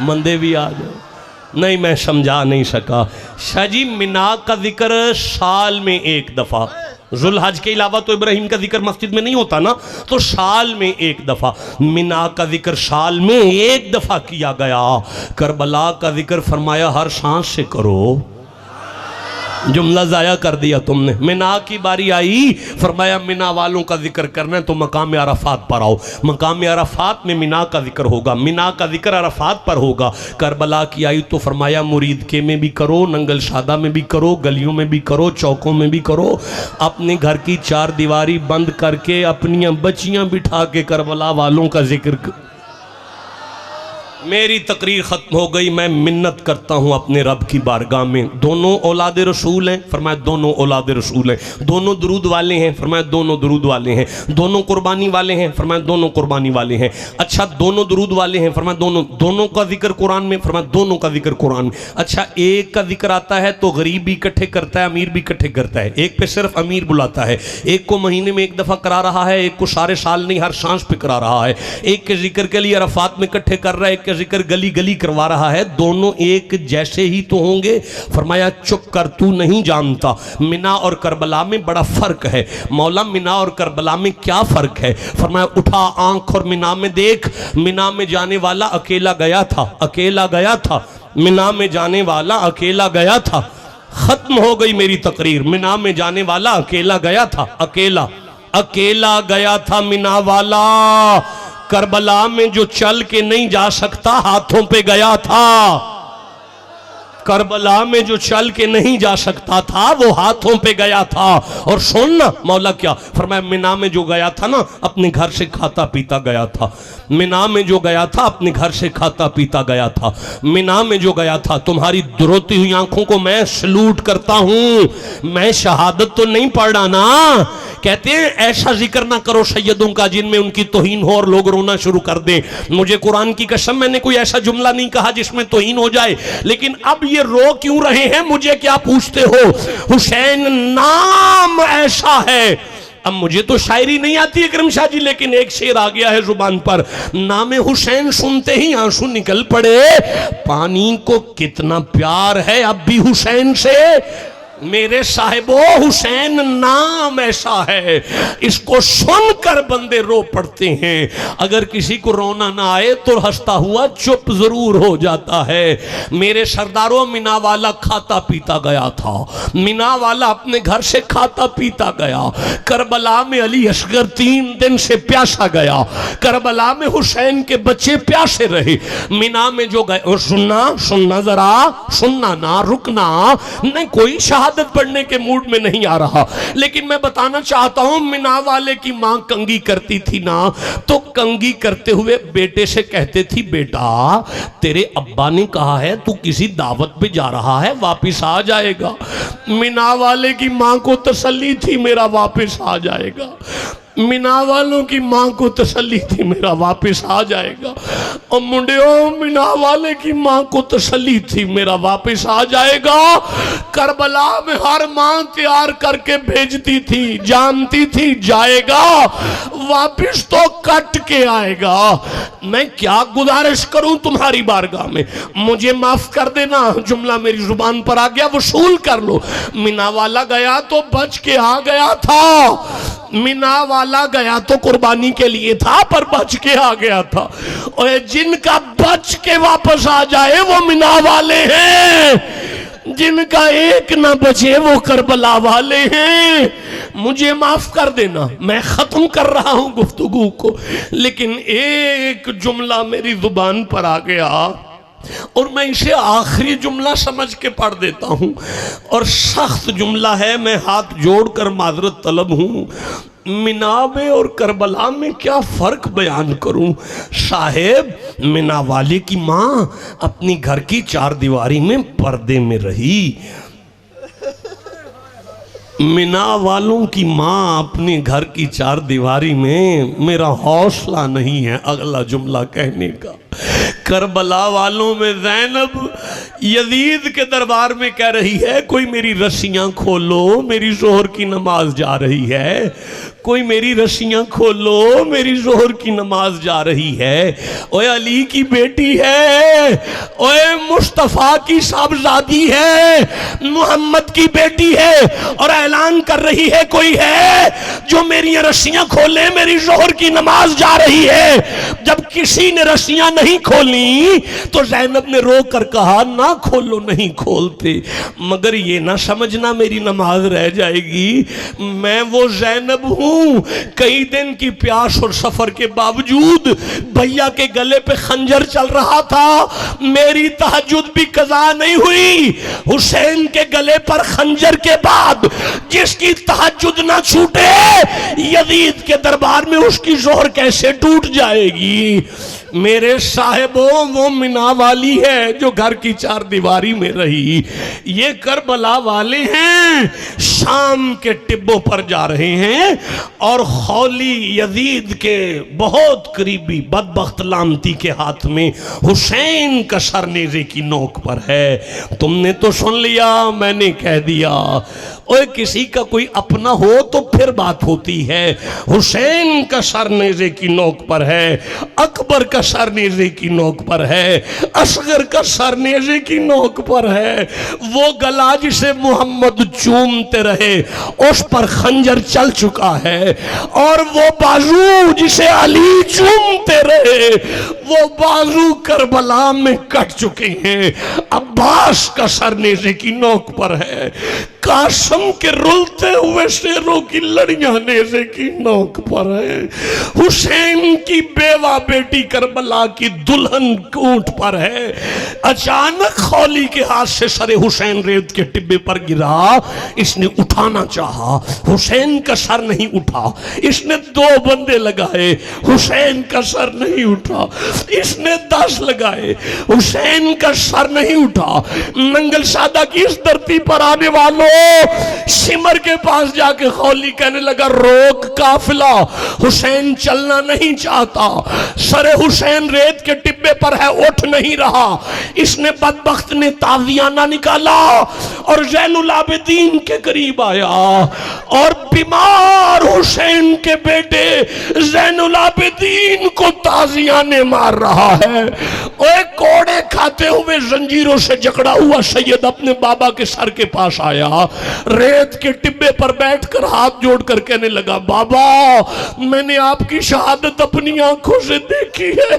मंदे भी आ जाओ। नहीं, मैं समझा नहीं सका। शाह जी मिना का जिक्र साल में एक दफा, जुल्हज के अलावा तो इब्राहिम का जिक्र मस्जिद में नहीं होता ना, तो साल में एक दफा मिना का जिक्र साल में एक दफा किया गया। करबला का जिक्र फरमाया हर सांस से करो। जुमला ज़ाया कर दिया तुमने। मिना की बारी आई, फरमाया मिना वालों का जिक्र करना है तो मकाम अरफात पर आओ। मकाम अरफात में मिना का जिक्र होगा, मिना का जिक्र अरफात पर होगा। करबला की आई तो फरमाया मुरीद के में भी करो, नंगल शादा में भी करो, गलियों में भी करो, चौकों में भी करो। अपने घर की 4 दीवारी बंद करके अपनी बच्चियां बिठा के करबला वालों का जिक्र। मेरी तकरीर ख़त्म हो गई। मैं मिन्नत करता हूँ अपने रब की बारगाह में। दोनों औलाद रसूल हैं, फरमाया दोनों औलाद रसूल हैं। दोनों दरूद वाले हैं, फरमाया दोनों दरूद वाले हैं। दोनों कुर्बानी वाले हैं, फरमाया दोनों कुर्बानी वाले हैं। अच्छा दोनों दरूद वाले हैं, फरमाया दोनों। दोनों का जिक्र कुरान में, फरमाया दोनों का जिक्र कुरान में। अच्छा एक का जिक्र आता है तो गरीब भी इकट्ठे करता है, अमीर भी इकट्ठे करता है। एक पे सिर्फ अमीर बुलाता है, एक को महीने में एक दफ़ा करा रहा है, एक को सारे साल नहीं हर सांस पे करा रहा है। एक के जिक्र के लिए अरफात में इकट्ठे कर रहा है, एक के जिक्र गली गली करवा रहा है। दोनों एक जैसे ही तो होंगे? फरमाया चुप कर, तू नहीं जानता मिना और करबला में बड़ा फर्क है। मौला मिना और करबला में क्या फर्क है? फरमाया उठा आंख और मिना में देख। मिना में जाने वाला अकेला गया था, अकेला गया था। मिना में जाने वाला अकेला गया था। खत्म हो गई मेरी तकरीर। मिना में जाने वाला अकेला गया था, अकेला अकेला गया था मिना वाला। करबला में जो चल के नहीं जा सकता हाथों पे गया था। करबला में जो चल के नहीं जा सकता था वो हाथों पे गया था। और सुनना मौला क्या फरमाया, मिना में जो गया था ना अपने घर से खाता पीता गया था। मिना में जो गया था अपने घर से खाता पीता गया था। मिना में जो गया था, तुम्हारी रोती हुई आंखों को मैं सलूट करता हूं। मैं शहादत तो नहीं पढ़ रहा ना। कहते हैं ऐसा जिक्र ना करो सैयदों का जिनमें उनकी तौहीन हो और लोग रोना शुरू कर दें। मुझे कुरान की कसम मैंने कोई ऐसा जुमला नहीं कहा जिसमें तौहीन हो जाए। लेकिन अब ये रो क्यों रहे हैं मुझे क्या पूछते हो? हुसैन नाम ऐसा है। अब मुझे तो शायरी नहीं आती है करम शाह जी, लेकिन एक शेर आ गया है जुबान पर। नाम हुसैन सुनते ही आंसू निकल पड़े। पानी को कितना प्यार है अब भी हुसैन से। मेरे साहिबो, हुसैन नाम ऐसा है, इसको सुनकर बंदे रो पड़ते हैं। अगर किसी को रोना ना आए तो हंसता हुआ चुप जरूर हो जाता है। मेरे सरदारों, मीना वाला खाता पीता गया था। मीना वाला अपने घर से खाता पीता गया। करबला में अली असगर 3 दिन से प्यासा गया। करबला में हुसैन के बच्चे प्यासे रहे। मीना में जो गए, सुनना जरा, सुनना ना, रुकना नहीं, कोई शहादत पढ़ने के मूड में नहीं आ रहा, लेकिन मैं बताना चाहता हूं, मीना वाले की मां कंगी करती थी ना, तो कंगी करते हुए बेटे से कहते थी, बेटा तेरे अब्बा ने कहा है तू किसी दावत पे जा रहा है, वापिस आ जाएगा। मीना वाले की मां को तसल्ली थी मेरा वापिस आ जाएगा। मीना वालों की मां को तसल्ली थी मेरा वापस आ जाएगा। और मुंडियों, मीना वाले की मां को तसल्ली थी मेरा वापस आ जाएगा। करबला में हर मां तैयार करके भेजती थी, जानती थी जाएगा, वापस तो कट के आएगा। मैं क्या गुजारिश करूं तुम्हारी बारगाह में, मुझे माफ कर देना, जुमला मेरी जुबान पर आ गया, वसूल कर लो। मीना वाला गया तो बच के आ गया था। मीना वाला गया तो कुर्बानी के लिए था, पर बच के आ गया था। और जिनका बच के वापस आ जाए वो मीना वाले हैं, जिनका एक ना बचे वो करबला वाले हैं। मुझे माफ कर देना, मैं खत्म कर रहा हूं गुफ्तगू को, लेकिन एक जुमला मेरी जुबान पर आ गया और मैं इसे आखिरी जुमला समझ के पढ़ देता हूं, और सख्त जुमला है, मैं हाथ जोड़कर माजरत तलब हूं। मीना में और करबला में क्या फर्क बयान करूं साहेब। मीना वाले की मां अपनी घर की 4 दीवारी में पर्दे में रही। मीना वालों की मां अपने घर की 4 दीवारी में, मेरा हौसला नहीं है अगला जुमला कहने का। करबला वालों में ज़ैनब यजीद के दरबार में कह रही है, कोई मेरी रस्सियां खोलो, मेरी जोहर की नमाज जा रही है, कोई मेरी रस्सियां खोलो, मेरी जोहर की नमाज जा रही है। ओए अली की बेटी है, ओए मुस्तफ़ा की साहबजादी है, मोहम्मद की बेटी है, और ऐलान कर रही है कोई है जो मेरी रस्सियां खोले, मेरी जोहर की नमाज जा रही है। जब किसी ने रस्सियां नहीं खोली तो ज़ैनब ने रो कर कहा, ना खोलो, नहीं खोलते, मगर ये ना समझना मेरी नमाज रह जाएगी। मैं वो ज़ैनब हूं, कई दिन की प्यास और सफर के बावजूद भैया के गले पे खंजर चल रहा था, मेरी तहज्जुद भी कज़ा नहीं हुई। हुसैन के गले पर खंजर के बाद जिसकी तहज्जुद ना छूटे, यजीद के दरबार में उसकी जोहर कैसे टूट जाएगी। मेरे साहिबों, वो मीना वाली है जो घर की 4 दीवारी में रही। ये करबला वाले हैं, शाम के टिब्बों पर जा रहे हैं, और खौली यजीद के बहुत करीबी बदबख्त लामती के हाथ में हुसैन का सर नेज़े की नोक पर है। तुमने तो सुन लिया, मैंने कह दिया। ओए किसी का कोई अपना हो तो फिर बात होती है। हुसैन का सर नेज़े की नोक पर है, अकबर का सर नेज़े की नोक पर है, असगर का सर नेज़े की नोक पर है। वो गला जिसे मोहम्मद चूमते रहे उस पर खंजर चल चुका है, और वो बाजू जिसे अली चूमते रहे वो बाजू करबला में कट चुके हैं। अब्बास का सर नेज़े की नोक पर है, कासम के रुलते हुए शेरों की लड़ियां नेज़े की नोक पर है, हुसैन की बेवा बेटी करबला की दुल्हन ऊंट पर है। अचानक खौली के हाथ से सरे हुसैन रेत के टिब्बे पर गिरा। इसने उठाना चाहा, हुसैन का सर नहीं उठा। इसने 2 बंदे लगाए, हुसैन का सर नहीं उठा। इसने 10 लगाए, हुसैन का सर नहीं उठा। नंगल सादा की इस धरती पर आने वालों, सिमर के पास जाके खौली कहने लगा, रोक काफिला, हुसैन चलना नहीं चाहता। सरे हुसैन रेत के टिब्बे पर है, उठ नहीं रहा। इसने बदबख्त ने ताज़ियाना निकाला और ज़ैनुल आबिदीन के करीब आया, और बीमार हुसैन के बेटे ज़ैनुल आबिदीन को ताज़ियाने मार रहा है। ओए कोड़े खाते हुए जंजीरों से जकड़ा हुआ सैयद अपने बाबा के सर के पास आया। रेत के टिब्बे पर बैठकर हाथ जोड़कर कहने लगा, बाबा मैंने आपकी शहादत अपनी आंखों से देखी है,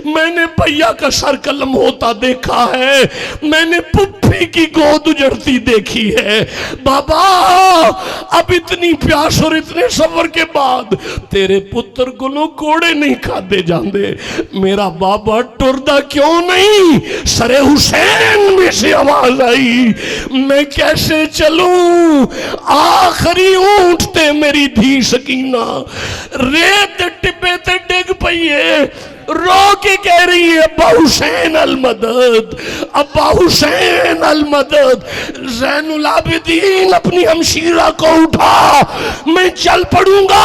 मैंने भैया का सर कलम होता देखा है, मैंने पुप्पी की गोद उजड़ती देखी है। बाबा अब इतनी प्यास और इतने सफर के बाद तेरे पुत्र को कोड़े नहीं खाते जाते, मेरा बाबा टुरदा क्यों नहीं? सरे हुसैन में से आवाज आई, मैं कैसे चलूं? आखिरी ऊंट ते मेरी धी सकीना रेत टिब्बे ते डिग पई है, रो के कह रही है अब्बा हुसैन अल मदद, अब्बा हुसैन अल मदद। ज़ैनुल आबिदीन अपनी हमशीरा को उठा, मैं चल पड़ूंगा।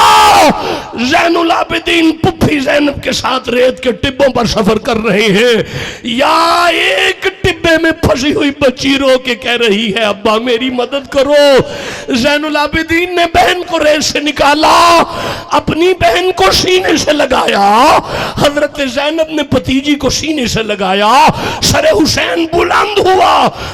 ज़ैनुल आबिदीन पुप्पी ज़ैनब के साथ रेत के टिब्बों पर सफर कर रहे हैं, या एक टिब्बे में फंसी हुई बच्ची रो के कह रही है अब्बा मेरी मदद करो। ज़ैनुल आबिदीन ने बहन को रेत से निकाला, अपनी बहन को सीने से लगाया, हजरत ज़ैनब ने भतीजी को सीने से लगाया, सरे हुसैन बुलंद हुआ,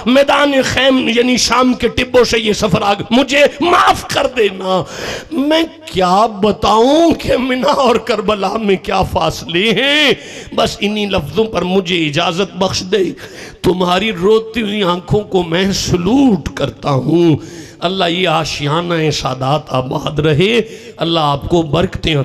मैदान खैम यानी शाम के टिब्बों से ये सफर आ गया। मुझे माफ कर देना, मैं क्या बताऊं कि मिना और करबला में क्या फासले हैं। बस इन्हीं लफ्जों पर मुझे इजाजत बख्श दे, तुम्हारी रोती हुई आंखों को मैं सलूट करता हूं। अल्लाह ये आशियाना सादात आबाद रहे, अल्लाह आपको बरकतें